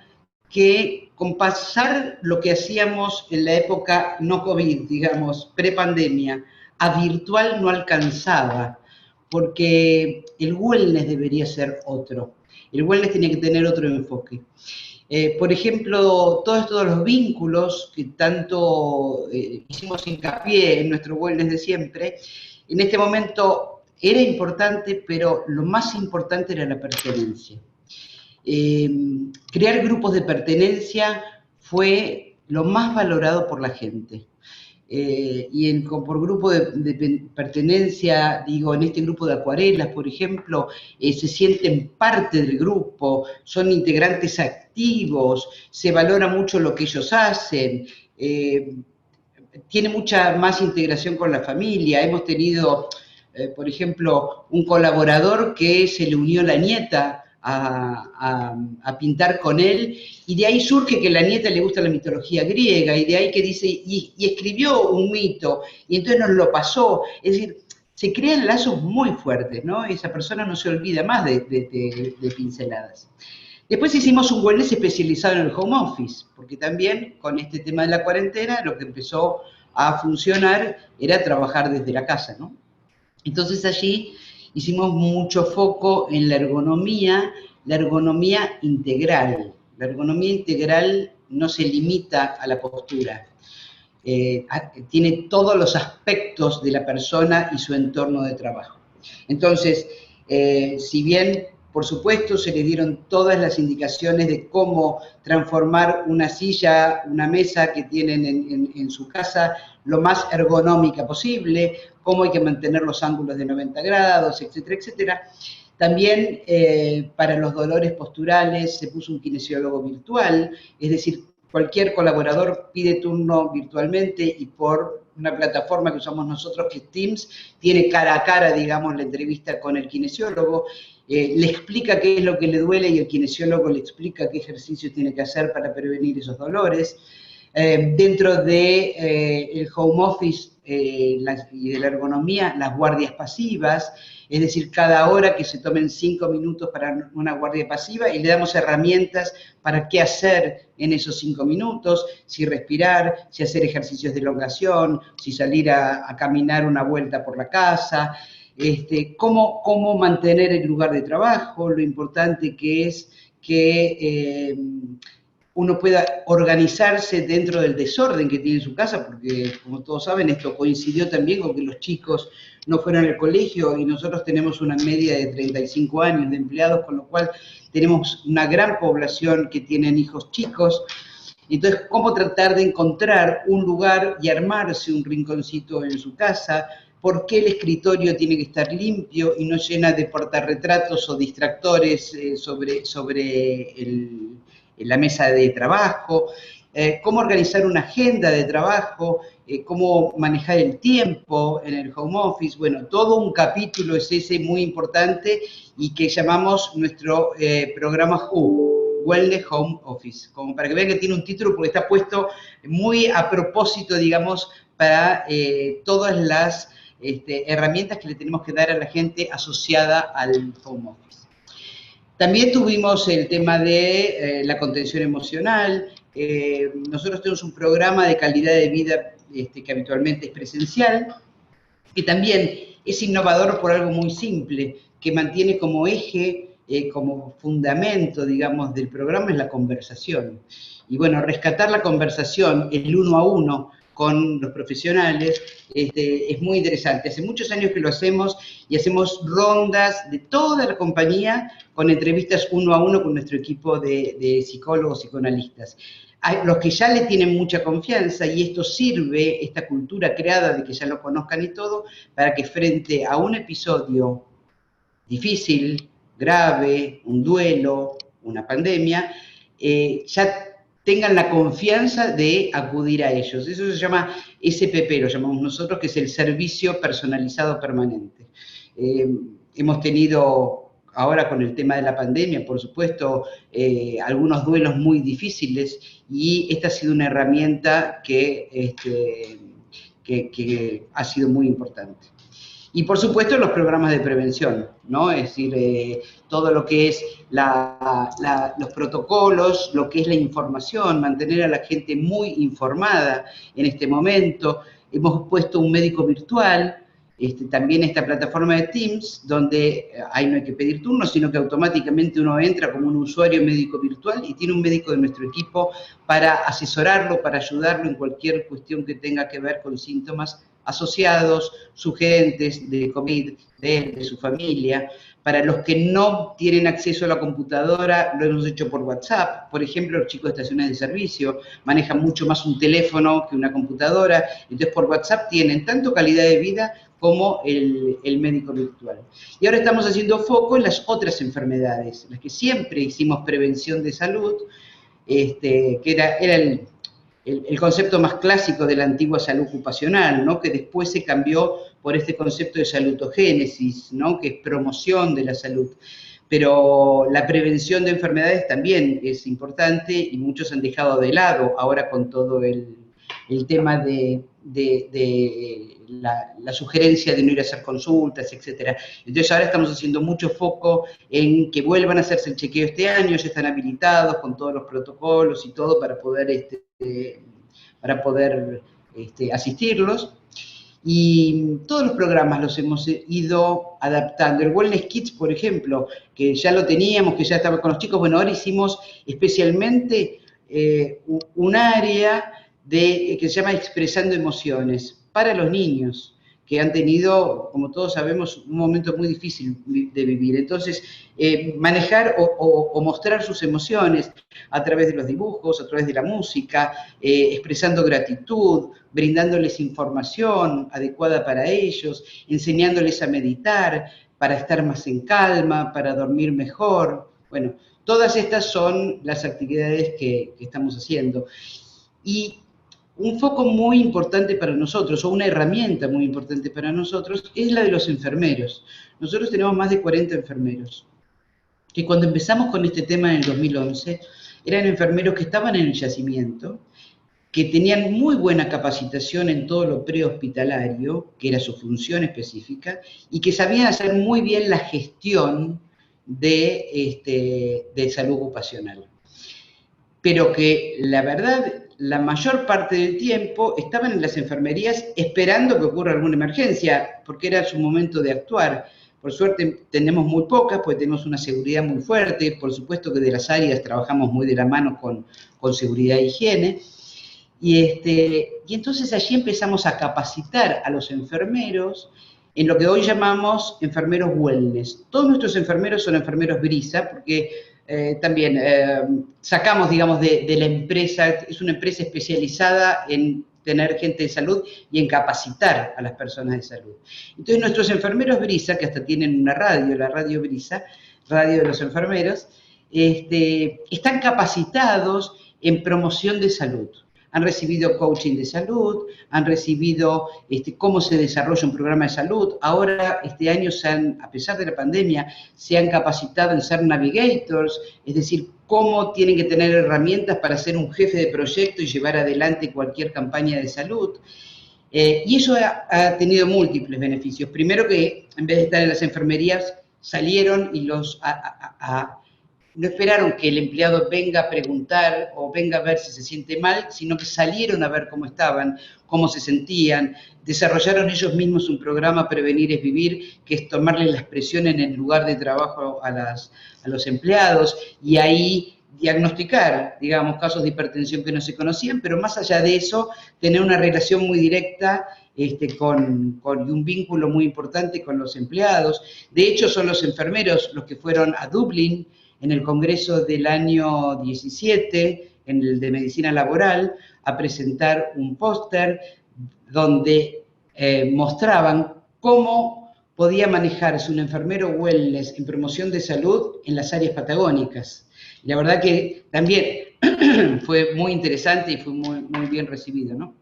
que con pasar lo que hacíamos en la época no COVID, digamos, prepandemia, a virtual no alcanzaba, porque el wellness debería ser otro. El wellness tenía que tener otro enfoque. Por ejemplo, todos los vínculos que tanto hicimos hincapié en nuestro wellness de siempre, en este momento era importante, pero lo más importante era la pertenencia. Crear grupos de pertenencia fue lo más valorado por la gente. Por grupo de pertenencia, digo, en este grupo de acuarelas, por ejemplo, se sienten parte del grupo, son integrantes activos, se valora mucho lo que ellos hacen, tiene mucha más integración con la familia. Hemos tenido, por ejemplo, un colaborador que se le unió la nieta a pintar con él, y de ahí surge que a la nieta le gusta la mitología griega, y de ahí que dice, y escribió un mito, y entonces nos lo pasó. Es decir, se crean lazos muy fuertes, ¿no? Esa persona no se olvida más de pinceladas. Después hicimos un wellness especializado en el home office, porque también con este tema de la cuarentena lo que empezó a funcionar era trabajar desde la casa, ¿no? Entonces allí hicimos mucho foco en la ergonomía integral. La ergonomía integral no se limita a la postura, tiene todos los aspectos de la persona y su entorno de trabajo. Entonces, si bien, por supuesto, se le dieron todas las indicaciones de cómo transformar una silla, una mesa que tienen en su casa lo más ergonómica posible, cómo hay que mantener los ángulos de 90 grados, etcétera, etcétera. También para los dolores posturales se puso un kinesiólogo virtual, es decir, cualquier colaborador pide turno virtualmente y por una plataforma que usamos nosotros, que es Teams, tiene cara a cara, digamos, la entrevista con el kinesiólogo, le explica qué es lo que le duele y el kinesiólogo le explica qué ejercicios tiene que hacer para prevenir esos dolores. Dentro del home office y de la ergonomía, las guardias pasivas, es decir, cada hora que se tomen 5 minutos para una guardia pasiva y le damos herramientas para qué hacer en esos 5 minutos, si respirar, si hacer ejercicios de elongación, si salir a caminar una vuelta por la casa, cómo mantener el lugar de trabajo, lo importante que es que uno pueda organizarse dentro del desorden que tiene en su casa, porque como todos saben, esto coincidió también con que los chicos no fueron al colegio y nosotros tenemos una media de 35 años de empleados, con lo cual tenemos una gran población que tienen hijos chicos. Entonces, ¿cómo tratar de encontrar un lugar y armarse un rinconcito en su casa? ¿Por qué el escritorio tiene que estar limpio y no llena de portarretratos o distractores sobre la mesa de trabajo? Cómo organizar una agenda de trabajo, cómo manejar el tiempo en el home office. Bueno, todo un capítulo es ese muy importante y que llamamos nuestro programa Wellness Home Office, como para que vean que tiene un título porque está puesto muy a propósito, digamos, para todas las herramientas que le tenemos que dar a la gente asociada al home office. También tuvimos el tema de la contención emocional. Nosotros tenemos un programa de calidad de vida que habitualmente es presencial, que también es innovador por algo muy simple, que mantiene como eje, como fundamento, digamos, del programa es la conversación. Y bueno, rescatar la conversación, el 1 a 1, con los profesionales, es muy interesante. Hace muchos años que lo hacemos y hacemos rondas de toda la compañía con entrevistas 1 a 1 con nuestro equipo de psicólogos, psicoanalistas. a los que ya le tienen mucha confianza, y esto sirve, esta cultura creada de que ya lo conozcan y todo, para que frente a un episodio difícil, grave, un duelo, una pandemia, ya tengan la confianza de acudir a ellos. Eso se llama SPP, lo llamamos nosotros, que es el Servicio Personalizado Permanente. Hemos tenido, ahora con el tema de la pandemia, por supuesto, algunos duelos muy difíciles, y esta ha sido una herramienta que ha sido muy importante. Y por supuesto los programas de prevención, ¿no? Es decir, todo lo que es los protocolos, lo que es la información, mantener a la gente muy informada en este momento. Hemos puesto un médico virtual, también esta plataforma de Teams, donde ahí no hay que pedir turnos, sino que automáticamente uno entra como un usuario médico virtual y tiene un médico de nuestro equipo para asesorarlo, para ayudarlo en cualquier cuestión que tenga que ver con síntomas asociados, sugerentes de COVID, de él, de su familia. Para los que no tienen acceso a la computadora, lo hemos hecho por WhatsApp. Por ejemplo, los chicos de estaciones de servicio manejan mucho más un teléfono que una computadora, entonces por WhatsApp tienen tanto calidad de vida como el médico virtual. Y ahora estamos haciendo foco en las otras enfermedades, las que siempre hicimos prevención de salud, que era el concepto más clásico de la antigua salud ocupacional, ¿no? Que después se cambió por este concepto de salutogénesis, ¿no? Que es promoción de la salud. Pero la prevención de enfermedades también es importante, y muchos han dejado de lado ahora con todo el tema de la sugerencia de no ir a hacer consultas, etc. Entonces ahora estamos haciendo mucho foco en que vuelvan a hacerse el chequeo este año, ya están habilitados con todos los protocolos y todo para poder asistirlos. Y todos los programas los hemos ido adaptando. El Wellness Kids, por ejemplo, que ya lo teníamos, que ya estaba con los chicos, bueno, ahora hicimos especialmente un área que se llama Expresando Emociones para los niños, que han tenido, como todos sabemos, un momento muy difícil de vivir. Entonces, manejar o mostrar sus emociones a través de los dibujos, a través de la música, expresando gratitud, brindándoles información adecuada para ellos, enseñándoles a meditar, para estar más en calma, para dormir mejor. Bueno, todas estas son las actividades que estamos haciendo. Y un foco muy importante para nosotros, o una herramienta muy importante para nosotros, es la de los enfermeros. Nosotros tenemos más de 40 enfermeros, que cuando empezamos con este tema en el 2011, eran enfermeros que estaban en el yacimiento, que tenían muy buena capacitación en todo lo prehospitalario, que era su función específica, y que sabían hacer muy bien la gestión de salud ocupacional. Pero que la verdad, la mayor parte del tiempo estaban en las enfermerías esperando que ocurra alguna emergencia, porque era su momento de actuar. Por suerte tenemos muy pocas, porque tenemos una seguridad muy fuerte. Por supuesto que de las áreas trabajamos muy de la mano con seguridad e higiene. Y entonces allí empezamos a capacitar a los enfermeros en lo que hoy llamamos enfermeros wellness. Todos nuestros enfermeros son enfermeros Brisa, porque también sacamos, digamos, de la empresa, es una empresa especializada en tener gente de salud y en capacitar a las personas de salud. Entonces nuestros enfermeros Brisa, que hasta tienen una radio, la Radio Brisa, Radio de los Enfermeros, están capacitados en promoción de salud. Han recibido coaching de salud, han recibido cómo se desarrolla un programa de salud. Ahora, este año, a pesar de la pandemia, se han capacitado en ser navigators, es decir, cómo tienen que tener herramientas para ser un jefe de proyecto y llevar adelante cualquier campaña de salud. Y eso ha tenido múltiples beneficios. Primero que, en vez de estar en las enfermerías, salieron y no esperaron que el empleado venga a preguntar o venga a ver si se siente mal, sino que salieron a ver cómo estaban, cómo se sentían, desarrollaron ellos mismos un programa Prevenir es Vivir, que es tomarle las presiones en el lugar de trabajo a los empleados y ahí diagnosticar, digamos, casos de hipertensión que no se conocían, pero más allá de eso, tener una relación muy directa con un vínculo muy importante con los empleados. De hecho, son los enfermeros los que fueron a Dublín en el Congreso del año 17, en el de medicina laboral, a presentar un póster donde mostraban cómo podía manejarse un enfermero wellness en promoción de salud en las áreas patagónicas. La verdad que también fue muy interesante y fue muy bien recibido, ¿no?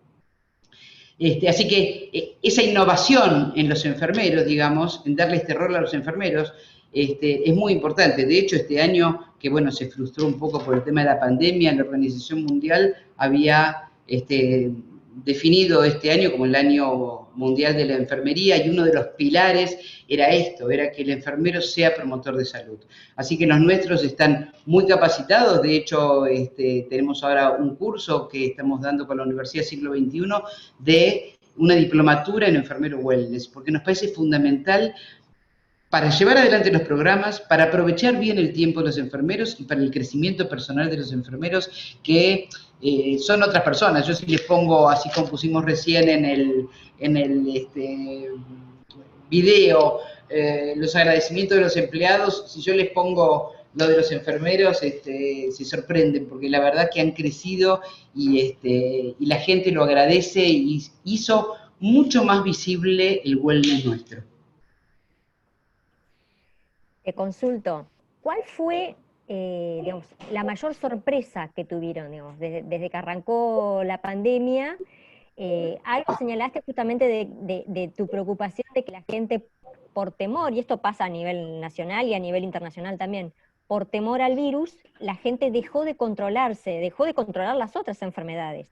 Así que esa innovación en los enfermeros, digamos, en darle este rol a los enfermeros, es muy importante. De hecho, este año, que bueno, se frustró un poco por el tema de la pandemia, la Organización Mundial había definido este año como el Año Mundial de la Enfermería, y uno de los pilares era esto, era que el enfermero sea promotor de salud. Así que los nuestros están muy capacitados. De hecho, tenemos ahora un curso que estamos dando con la Universidad Siglo XXI de una diplomatura en enfermero wellness, porque nos parece fundamental para llevar adelante los programas, para aprovechar bien el tiempo de los enfermeros y para el crecimiento personal de los enfermeros, que son otras personas. Yo si les pongo, así como pusimos recién en el video, los agradecimientos de los empleados, si yo les pongo lo de los enfermeros, se sorprenden, porque la verdad que han crecido y la gente lo agradece y hizo mucho más visible el wellness nuestro. Te consulto, ¿cuál fue digamos, la mayor sorpresa que tuvieron, digamos, desde que arrancó la pandemia? Algo señalaste justamente de tu preocupación de que la gente, por temor, y esto pasa a nivel nacional y a nivel internacional también, por temor al virus, la gente dejó de controlarse, dejó de controlar las otras enfermedades.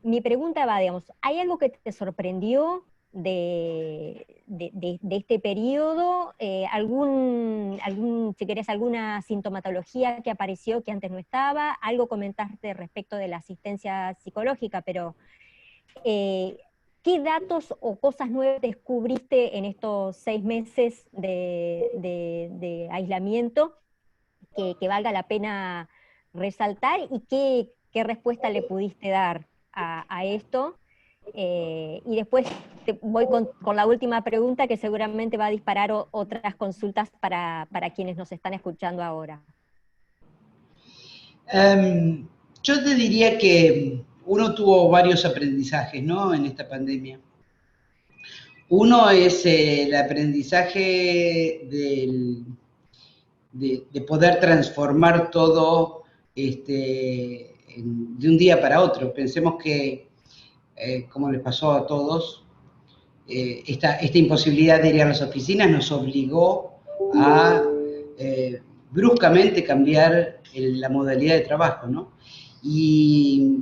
Mi pregunta va, digamos, ¿hay algo que te sorprendió de este periodo? Si querés, alguna sintomatología que apareció que antes no estaba, algo comentaste respecto de la asistencia psicológica, pero ¿qué datos o cosas nuevas descubriste en estos 6 meses de aislamiento que valga la pena resaltar, y qué respuesta le pudiste dar a esto? Y después voy con la última pregunta, que seguramente va a disparar otras consultas para quienes nos están escuchando ahora. Yo te diría que uno tuvo varios aprendizajes, ¿no?, en esta pandemia. Uno es el aprendizaje de poder transformar todo de un día para otro. Pensemos que, como les pasó a todos, esta imposibilidad de ir a las oficinas nos obligó a bruscamente cambiar la modalidad de trabajo, ¿no? Y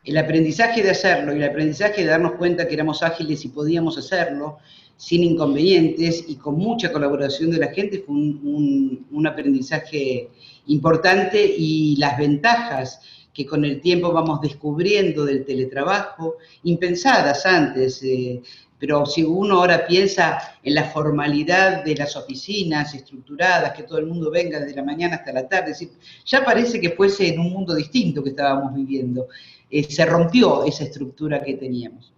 el aprendizaje de hacerlo y el aprendizaje de darnos cuenta que éramos ágiles y podíamos hacerlo sin inconvenientes y con mucha colaboración de la gente fue un aprendizaje importante, y las ventajas que con el tiempo vamos descubriendo del teletrabajo, impensadas antes, pero si uno ahora piensa en la formalidad de las oficinas estructuradas, que todo el mundo venga desde la mañana hasta la tarde, ya parece que fuese en un mundo distinto que estábamos viviendo. Se rompió esa estructura que teníamos.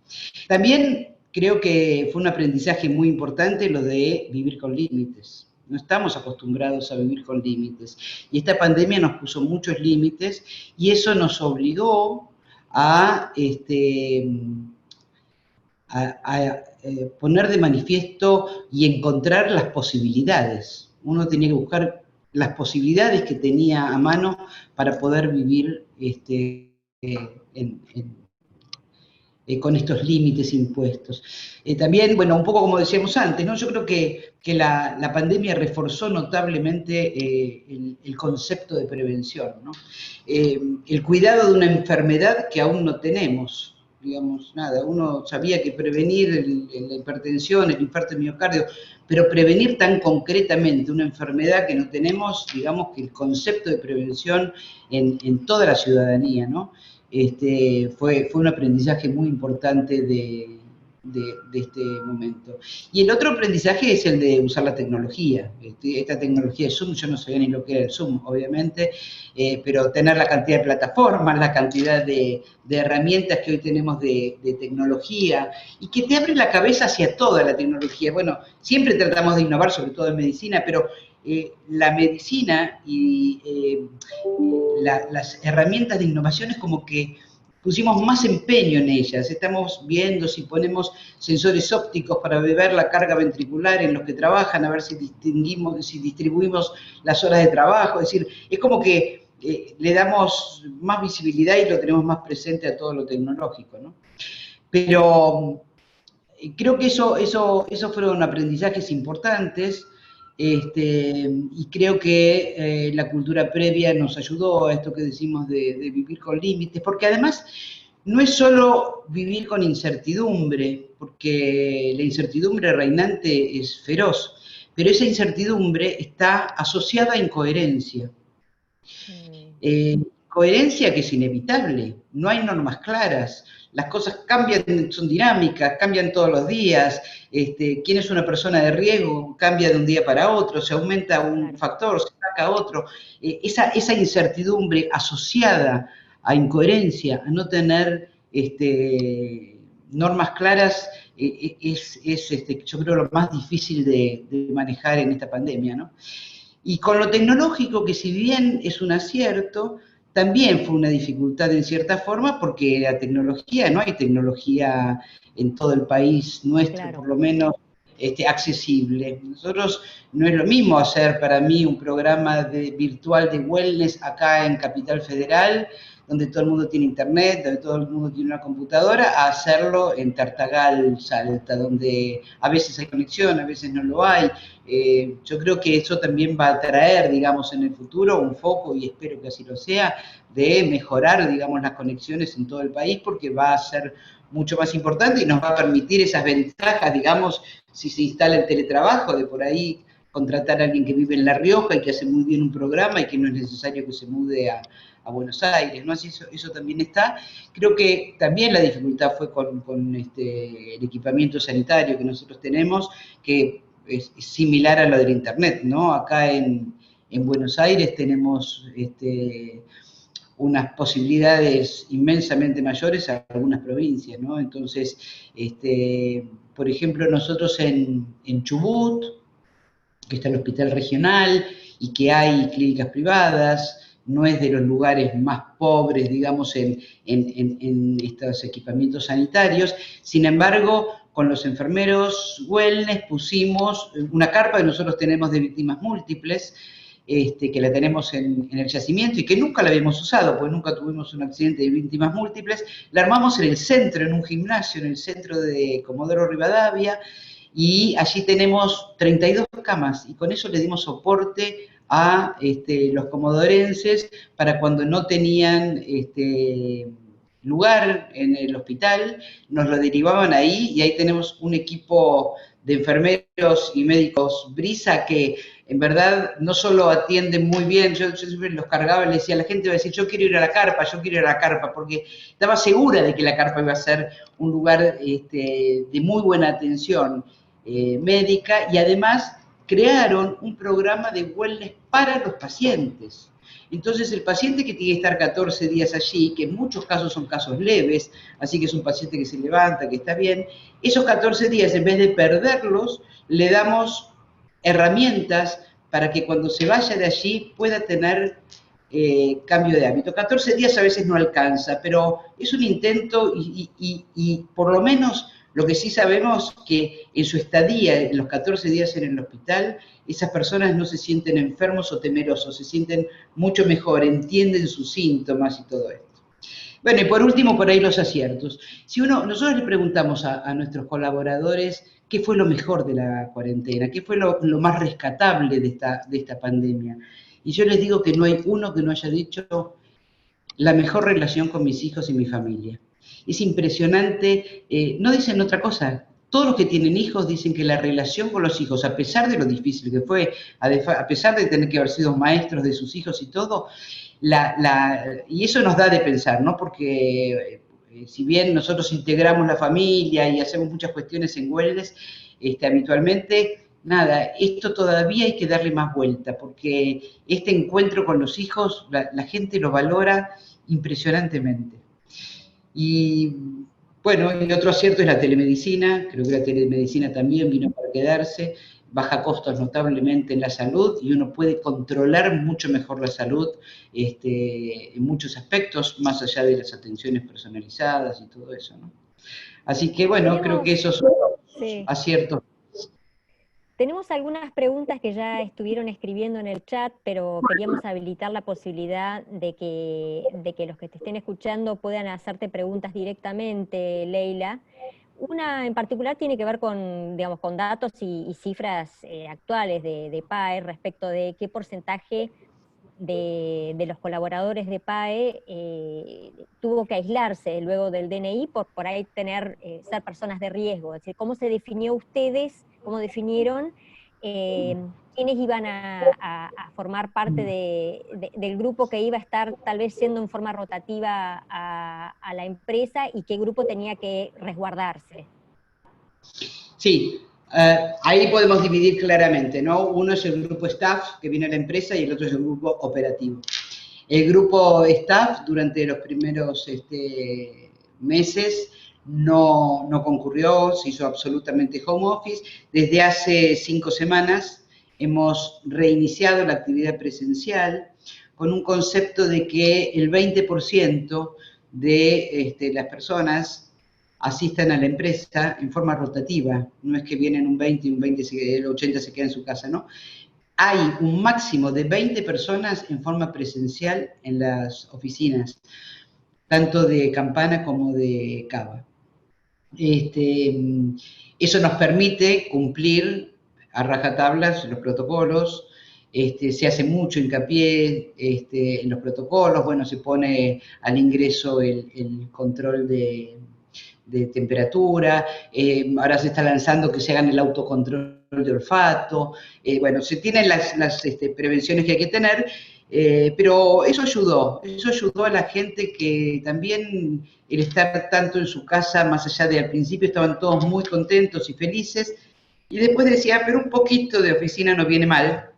También creo que fue un aprendizaje muy importante lo de vivir con límites. No estamos acostumbrados a vivir con límites. Y esta pandemia nos puso muchos límites y eso nos obligó a poner de manifiesto y encontrar las posibilidades. Uno tenía que buscar las posibilidades que tenía a mano para poder vivir con estos límites impuestos. También, bueno, un poco como decíamos antes, ¿no? Yo creo que la pandemia reforzó notablemente el concepto de prevención, ¿no? El cuidado de una enfermedad que aún no tenemos. Digamos, nada, uno sabía que prevenir la hipertensión, el infarto de miocardio, pero prevenir tan concretamente una enfermedad que no tenemos, digamos que el concepto de prevención en toda la ciudadanía, ¿no? Fue un aprendizaje muy importante de este momento. Y el otro aprendizaje es el de usar la tecnología. Esta tecnología de Zoom, yo no sabía ni lo que era el Zoom, obviamente, pero tener la cantidad de plataformas, la cantidad de herramientas que hoy tenemos de tecnología, y que te abre la cabeza hacia toda la tecnología. Bueno, siempre tratamos de innovar, sobre todo en medicina, pero la medicina y las herramientas de innovación es como que pusimos más empeño en ellas. Estamos viendo si ponemos sensores ópticos para ver la carga ventricular en los que trabajan, a ver si distribuimos las horas de trabajo. Es decir, es como que le damos más visibilidad y lo tenemos más presente a todo lo tecnológico, ¿no? Pero creo que eso fueron aprendizajes importantes. Y creo que la cultura previa nos ayudó a esto que decimos de vivir con límites, porque además no es solo vivir con incertidumbre, porque la incertidumbre reinante es feroz, pero esa incertidumbre está asociada a incoherencia. Coherencia que es inevitable, no hay normas claras, las cosas cambian, son dinámicas, cambian todos los días, quién es una persona de riesgo cambia de un día para otro, se aumenta un factor, se saca otro, esa incertidumbre asociada a incoherencia, a no tener normas claras, es yo creo lo más difícil de manejar en esta pandemia, ¿no? Y con lo tecnológico, que si bien es un acierto, también fue una dificultad en cierta forma, porque la tecnología, no hay tecnología en todo el país nuestro, claro, por lo menos accesible. Nosotros, no es lo mismo hacer para mí un programa virtual de wellness acá en Capital Federal, donde todo el mundo tiene internet, donde todo el mundo tiene una computadora, a hacerlo en Tartagal, Salta, donde a veces hay conexión, a veces no lo hay. Yo creo que eso también va a traer, digamos, en el futuro un foco, y espero que así lo sea, de mejorar, digamos, las conexiones en todo el país, porque va a ser mucho más importante y nos va a permitir esas ventajas, digamos, si se instala el teletrabajo, de por ahí contratar a alguien que vive en La Rioja y que hace muy bien un programa y que no es necesario que se mude a Buenos Aires, ¿no? Así eso también está. Creo que también la dificultad fue con el equipamiento sanitario que nosotros tenemos, que es similar a lo del Internet, ¿no? Acá en Buenos Aires tenemos unas posibilidades inmensamente mayores a algunas provincias, ¿no? Entonces, por ejemplo, nosotros en Chubut, que está el hospital regional y que hay clínicas privadas, no es de los lugares más pobres, digamos, en estos equipamientos sanitarios. Sin embargo, con los enfermeros wellness pusimos una carpa que nosotros tenemos de víctimas múltiples, que la tenemos en el yacimiento y que nunca la habíamos usado, porque nunca tuvimos un accidente de víctimas múltiples. La armamos en el centro, en un gimnasio, en el centro de Comodoro Rivadavia, y allí tenemos 32 camas, y con eso le dimos soporte a los comodorenses para cuando no tenían lugar en el hospital, nos lo derivaban ahí, y ahí tenemos un equipo de enfermeros y médicos Brisa que en verdad no solo atienden muy bien, yo siempre los cargaba y les decía, la gente va a decir, yo quiero ir a la carpa, porque estaba segura de que la carpa iba a ser un lugar de muy buena atención médica, y además crearon un programa de wellness para los pacientes. Entonces el paciente que tiene que estar 14 días allí, que en muchos casos son casos leves, así que es un paciente que se levanta, que está bien, esos 14 días, en vez de perderlos, le damos herramientas para que cuando se vaya de allí pueda tener cambio de hábito. 14 días a veces no alcanza, pero es un intento, y por lo menos lo que sí sabemos que en su estadía, en los 14 días en el hospital, esas personas no se sienten enfermos o temerosos, se sienten mucho mejor, entienden sus síntomas y todo esto. Bueno, y por último, por ahí los aciertos. Nosotros le preguntamos a nuestros colaboradores qué fue lo mejor de la cuarentena, qué fue lo más rescatable de esta pandemia. Y yo les digo que no hay uno que no haya dicho la mejor relación con mis hijos y mi familia. Es impresionante, no dicen otra cosa. Todos los que tienen hijos dicen que la relación con los hijos, a pesar de lo difícil que fue, a pesar de tener que haber sido maestros de sus hijos y todo, y eso nos da de pensar, ¿no? Porque si bien nosotros integramos la familia y hacemos muchas cuestiones en wellness, habitualmente, nada, esto todavía hay que darle más vuelta, porque este encuentro con los hijos, la gente lo valora impresionantemente. Y bueno, y otro acierto es la telemedicina. Creo que la telemedicina también vino para quedarse. baja costos notablemente en la salud y uno puede controlar mucho mejor la salud en muchos aspectos, más allá de las atenciones personalizadas y todo eso, ¿no? Así que bueno, creo que esos son los aciertos. Tenemos algunas preguntas que ya estuvieron escribiendo en el chat, pero queríamos habilitar la posibilidad de que los que te estén escuchando puedan hacerte preguntas directamente, Leila. Una en particular tiene que ver con, digamos, con datos y cifras actuales de PAE respecto de qué porcentaje de los colaboradores de PAE tuvo que aislarse luego del DNI por ahí ser personas de riesgo. Es decir, ¿cómo se definió ustedes, cómo definieron quiénes iban a formar parte del grupo que iba a estar tal vez siendo en forma rotativa a la empresa y qué grupo tenía que resguardarse? Sí, ahí podemos dividir claramente, ¿no? Uno es el grupo staff que viene a la empresa y el otro es el grupo operativo. El grupo staff durante los primeros meses no concurrió, se hizo absolutamente home office. Desde hace 5 semanas hemos reiniciado la actividad presencial con un concepto de que el 20% de las personas asistan a la empresa en forma rotativa, no es que vienen un 20 y el 80 se queda en su casa, ¿no? Hay un máximo de 20 personas en forma presencial en las oficinas, tanto de Campana como de Cava. Eso nos permite cumplir a rajatablas los protocolos, se hace mucho hincapié en los protocolos, bueno, se pone al ingreso el control de temperatura, ahora se está lanzando que se hagan el autocontrol de olfato, bueno, se tienen las prevenciones que hay que tener, pero eso ayudó a la gente que también el estar tanto en su casa, más allá de al principio estaban todos muy contentos y felices, y después decía, pero un poquito de oficina no viene mal,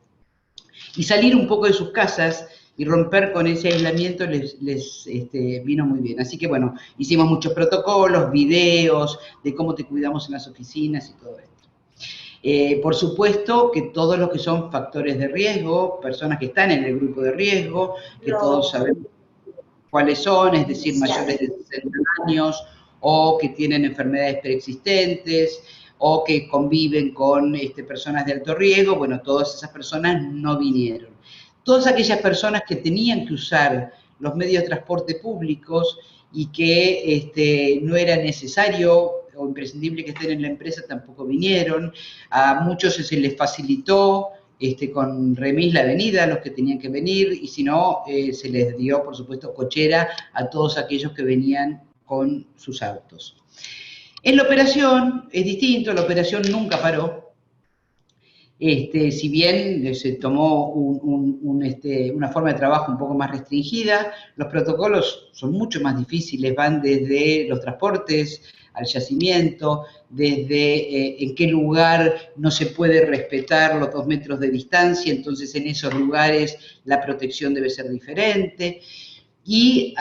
y salir un poco de sus casas y romper con ese aislamiento les vino muy bien. Así que bueno, hicimos muchos protocolos, videos de cómo te cuidamos en las oficinas y todo esto. Por supuesto que todos los que son factores de riesgo, personas que están en el grupo de riesgo, que todos sabemos cuáles son, es decir, mayores de 60 años o que tienen enfermedades preexistentes o que conviven con personas de alto riesgo, bueno, todas esas personas no vinieron. Todas aquellas personas que tenían que usar los medios de transporte públicos y que no era necesario o imprescindible que estén en la empresa tampoco vinieron. A muchos se les facilitó con remis la avenida a los que tenían que venir y si no, se les dio, por supuesto, cochera a todos aquellos que venían con sus autos. En la operación es distinto, la operación nunca paró. Si bien se tomó una forma de trabajo un poco más restringida, los protocolos son mucho más difíciles, van desde los transportes al yacimiento, desde en qué lugar no se puede respetar los 2 metros de distancia, entonces en esos lugares la protección debe ser diferente. Y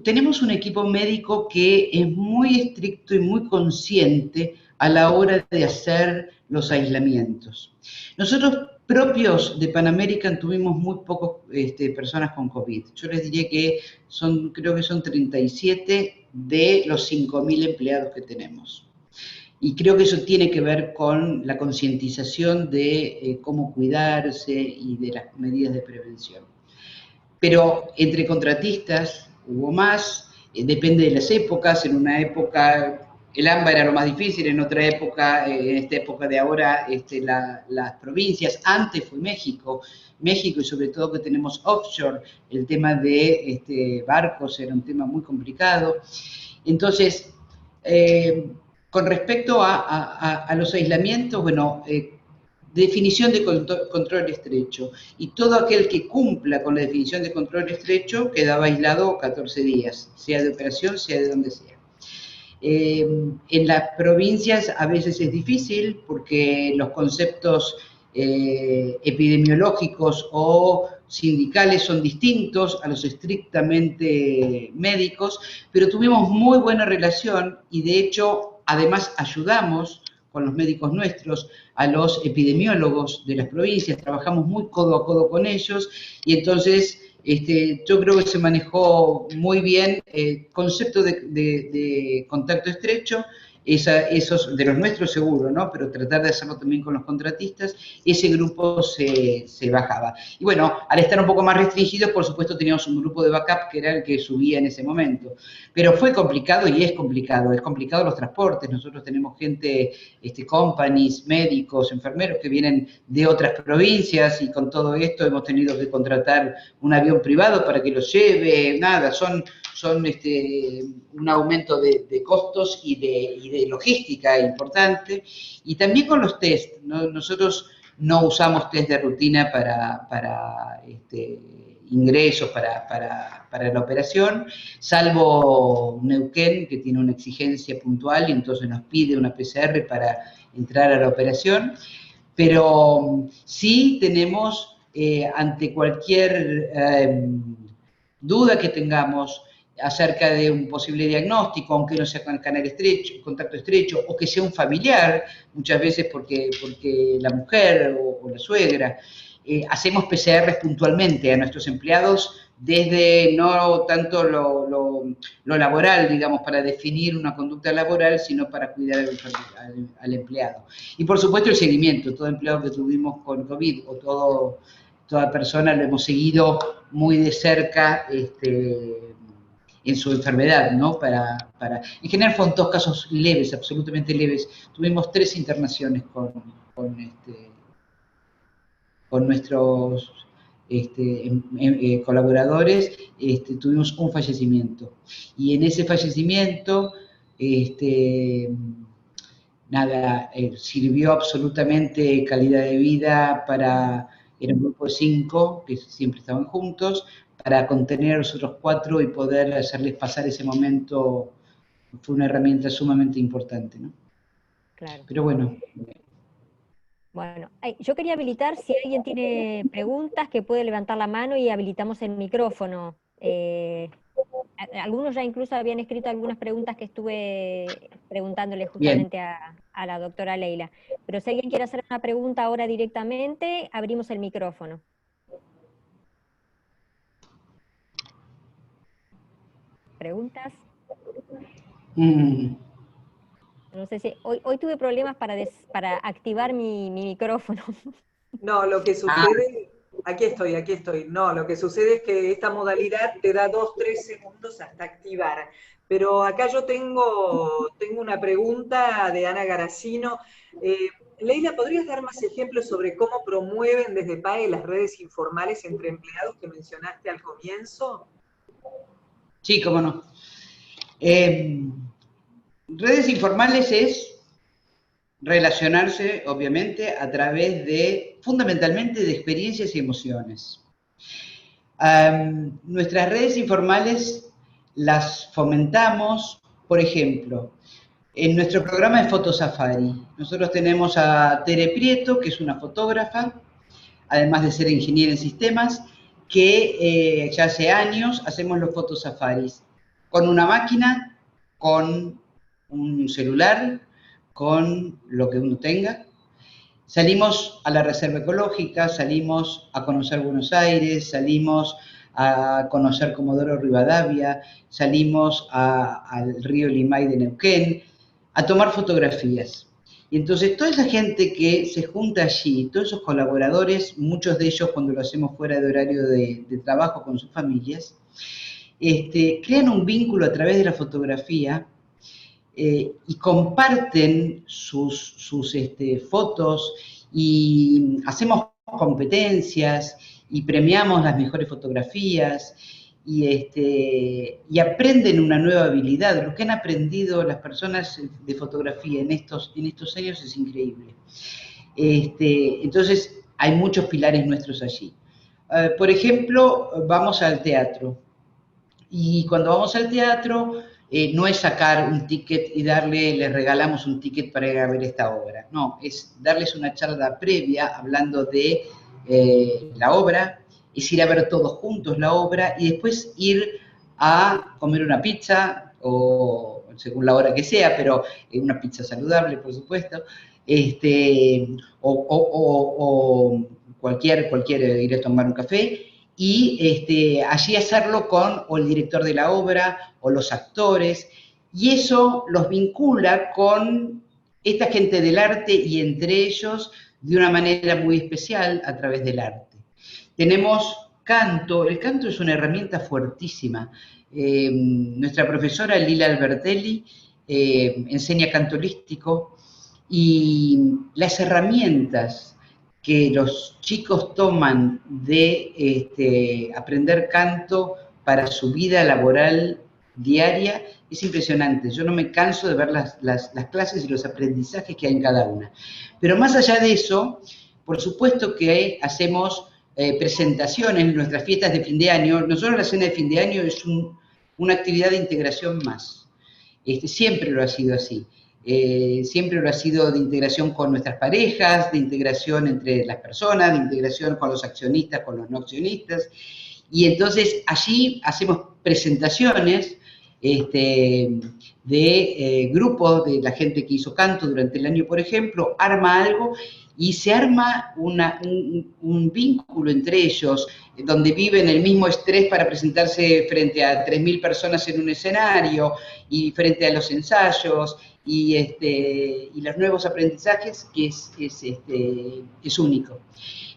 tenemos un equipo médico que es muy estricto y muy consciente a la hora de hacer los aislamientos. Nosotros propios de Pan American tuvimos muy pocas personas con COVID. Yo les diría que creo que son 37 de los 5.000 empleados que tenemos. Y creo que eso tiene que ver con la concientización de cómo cuidarse y de las medidas de prevención. Pero entre contratistas hubo más, depende de las épocas, en una época el AMBA era lo más difícil, en otra época, en esta época de ahora, las provincias, antes fue México y sobre todo que tenemos offshore, el tema de barcos era un tema muy complicado. Entonces, con respecto a los aislamientos, bueno, definición de control estrecho, y todo aquel que cumpla con la definición de control estrecho quedaba aislado 14 días, sea de operación, sea de donde sea. En las provincias a veces es difícil porque los conceptos epidemiológicos o sindicales son distintos a los estrictamente médicos, pero tuvimos muy buena relación y de hecho además ayudamos con los médicos nuestros a los epidemiólogos de las provincias, trabajamos muy codo a codo con ellos, y entonces yo creo que se manejó muy bien el concepto de contacto estrecho, esos de los nuestros seguro, ¿no? Pero tratar de hacerlo también con los contratistas, ese grupo se bajaba. Y bueno, al estar un poco más restringidos, por supuesto teníamos un grupo de backup que era el que subía en ese momento. Pero fue complicado y es complicado los transportes. Nosotros tenemos gente, companies, médicos, enfermeros que vienen de otras provincias, y con todo esto hemos tenido que contratar un avión privado para que los lleve, nada, son un aumento de costos y de logística importante, y también con los test, ¿no? Nosotros no usamos test de rutina para ingresos, para la operación, salvo Neuquén, que tiene una exigencia puntual y entonces nos pide una PCR para entrar a la operación, pero sí tenemos, ante cualquier duda que tengamos acerca de un posible diagnóstico, aunque no sea con canal estrecho, contacto estrecho, o que sea un familiar, muchas veces porque la mujer o la suegra, hacemos PCRs puntualmente a nuestros empleados, desde no tanto lo laboral, digamos, para definir una conducta laboral, sino para cuidar al empleado. Y por supuesto el seguimiento, todo empleado que tuvimos con COVID, o toda persona lo hemos seguido muy de cerca, en su enfermedad, ¿no? En general fueron todos casos leves, absolutamente leves. Tuvimos 3 internaciones con nuestros colaboradores, tuvimos un fallecimiento. Y en ese fallecimiento, sirvió absolutamente calidad de vida era un grupo de 5 que siempre estaban juntos, para contener a los otros 4 y poder hacerles pasar ese momento. Fue una herramienta sumamente importante, ¿no? Claro. Pero bueno. Bueno, yo quería habilitar, si alguien tiene preguntas, que puede levantar la mano y habilitamos el micrófono. Algunos ya incluso habían escrito algunas preguntas que estuve preguntándole justamente a la doctora Leila. Pero si alguien quiere hacer una pregunta ahora directamente, abrimos el micrófono. ¿Preguntas? No sé si... Hoy tuve problemas para activar mi micrófono. No, lo que sucede... Aquí estoy. No, lo que sucede es que esta modalidad te da 2-3 segundos hasta activar. Pero acá yo tengo una pregunta de Ana Garacino. Leila, ¿podrías dar más ejemplos sobre cómo promueven desde PAE las redes informales entre empleados que mencionaste al comienzo? Sí, cómo no. Redes informales es relacionarse, obviamente, a través fundamentalmente de experiencias y emociones. Nuestras redes informales las fomentamos, por ejemplo, en nuestro programa de Fotosafari. Nosotros tenemos a Tere Prieto, que es una fotógrafa, además de ser ingeniera en sistemas, que ya hace años hacemos los fotosafaris con una máquina, con un celular, con lo que uno tenga. Salimos a la Reserva Ecológica, salimos a conocer Buenos Aires, salimos a conocer Comodoro Rivadavia, salimos al río Limay de Neuquén, a tomar fotografías. Y entonces toda esa gente que se junta allí, todos esos colaboradores, muchos de ellos cuando lo hacemos fuera de horario de trabajo con sus familias, crean un vínculo a través de la fotografía, y comparten sus fotos, y hacemos competencias y premiamos las mejores fotografías, y aprenden una nueva habilidad. Lo que han aprendido las personas de fotografía en estos años es increíble. Entonces hay muchos pilares nuestros allí. Por ejemplo, vamos al teatro, y cuando vamos al teatro no es sacar un ticket y les regalamos un ticket para ir a ver esta obra. No, es darles una charla previa hablando de la obra, es ir a ver todos juntos la obra y después ir a comer una pizza, o según la hora que sea, pero una pizza saludable, por supuesto, o cualquier ir a tomar un café, y allí hacerlo con o el director de la obra o los actores, y eso los vincula con esta gente del arte y entre ellos de una manera muy especial a través del arte. Tenemos canto, el canto es una herramienta fuertísima. Nuestra profesora Lila Albertelli enseña canto holístico, y las herramientas que los chicos toman de aprender canto para su vida laboral diaria es impresionante. Yo no me canso de ver las clases y los aprendizajes que hay en cada una. Pero más allá de eso, por supuesto que hacemos presentaciones en nuestras fiestas de fin de año. Nosotros la cena de fin de año es una actividad de integración más. Siempre lo ha sido así. Siempre lo ha sido de integración con nuestras parejas, de integración entre las personas, de integración con los accionistas, con los no accionistas. Y entonces allí hacemos presentaciones de grupos de la gente que hizo canto durante el año, por ejemplo, arma algo y se arma un vínculo entre ellos, donde viven el mismo estrés para presentarse frente a 3.000 personas en un escenario y frente a los ensayos y los nuevos aprendizajes, que es único.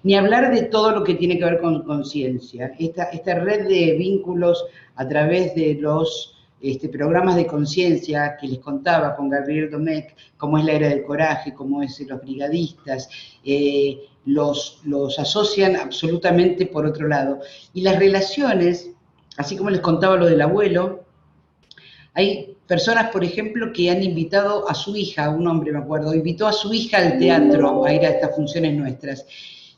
Ni hablar de todo lo que tiene que ver con conciencia. Esta red de vínculos a través de los programas de conciencia que les contaba con Gabriel Domecq, como es la Era del Coraje, como es Los Brigadistas, los asocian absolutamente por otro lado. Y las relaciones, así como les contaba lo del abuelo, hay personas, por ejemplo, que han invitado a su hija, un hombre me acuerdo, invitó a su hija al teatro a ir a estas funciones nuestras.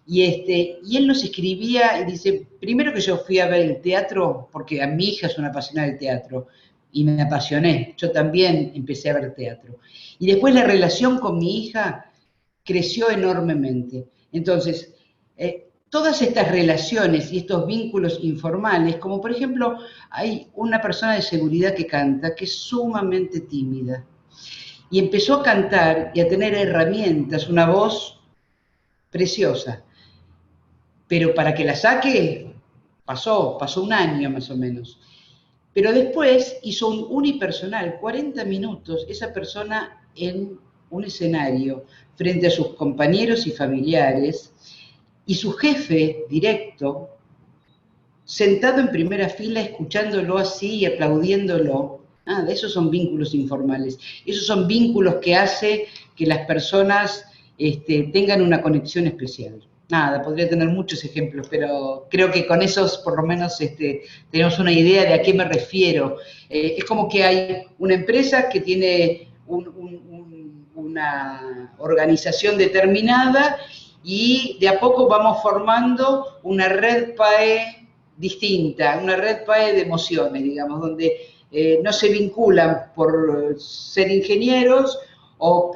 Y él nos escribía y dice, primero que yo fui a ver el teatro, porque a mi hija es una apasionada del teatro, y me apasioné, yo también empecé a ver teatro. Y después la relación con mi hija creció enormemente. Entonces, todas estas relaciones y estos vínculos informales, como por ejemplo, hay una persona de seguridad que canta, que es sumamente tímida, y empezó a cantar y a tener herramientas, una voz preciosa, pero para que la saque, pasó un año más o menos. Pero después hizo un unipersonal, 40 minutos, esa persona en un escenario, frente a sus compañeros y familiares, y su jefe directo, sentado en primera fila, escuchándolo así y aplaudiéndolo. Nada, esos son vínculos informales. Esos son vínculos que hace que las personas tengan una conexión especial. Nada, podría tener muchos ejemplos, pero creo que con esos por lo menos tenemos una idea de a qué me refiero. Es como que hay una empresa que tiene una organización determinada y de a poco vamos formando una red PAE distinta, una red PAE de emociones, digamos, donde no se vinculan por ser ingenieros o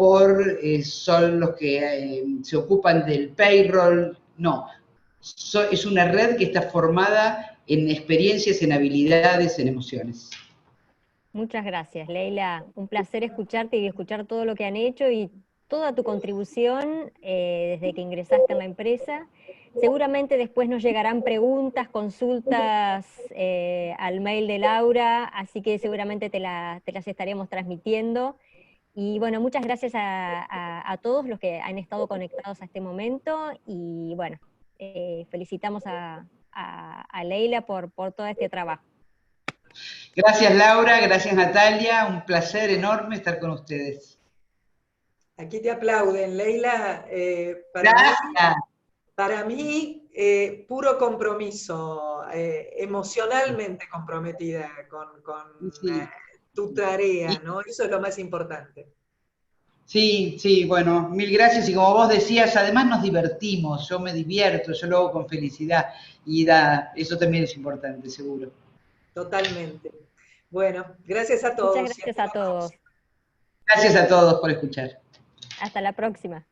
son los que se ocupan del payroll, no. Es una red que está formada en experiencias, en habilidades, en emociones. Muchas gracias, Leila. Un placer escucharte y escuchar todo lo que han hecho y toda tu contribución desde que ingresaste en la empresa. Seguramente después nos llegarán preguntas, consultas al mail de Laura, así que seguramente te las estaremos transmitiendo. Y bueno, muchas gracias a todos los que han estado conectados a este momento y bueno, felicitamos a Leila por todo este trabajo. Gracias Laura, gracias Natalia, un placer enorme estar con ustedes. Aquí te aplauden, Leila. Para mí, puro compromiso, emocionalmente comprometida con tu tarea, ¿no? Eso es lo más importante. Sí, bueno, mil gracias, y como vos decías, además nos divertimos, yo me divierto, yo lo hago con felicidad, y eso también es importante, seguro. Totalmente. Bueno, gracias a todos. Muchas gracias a todos. Gracias a todos por escuchar. Hasta la próxima.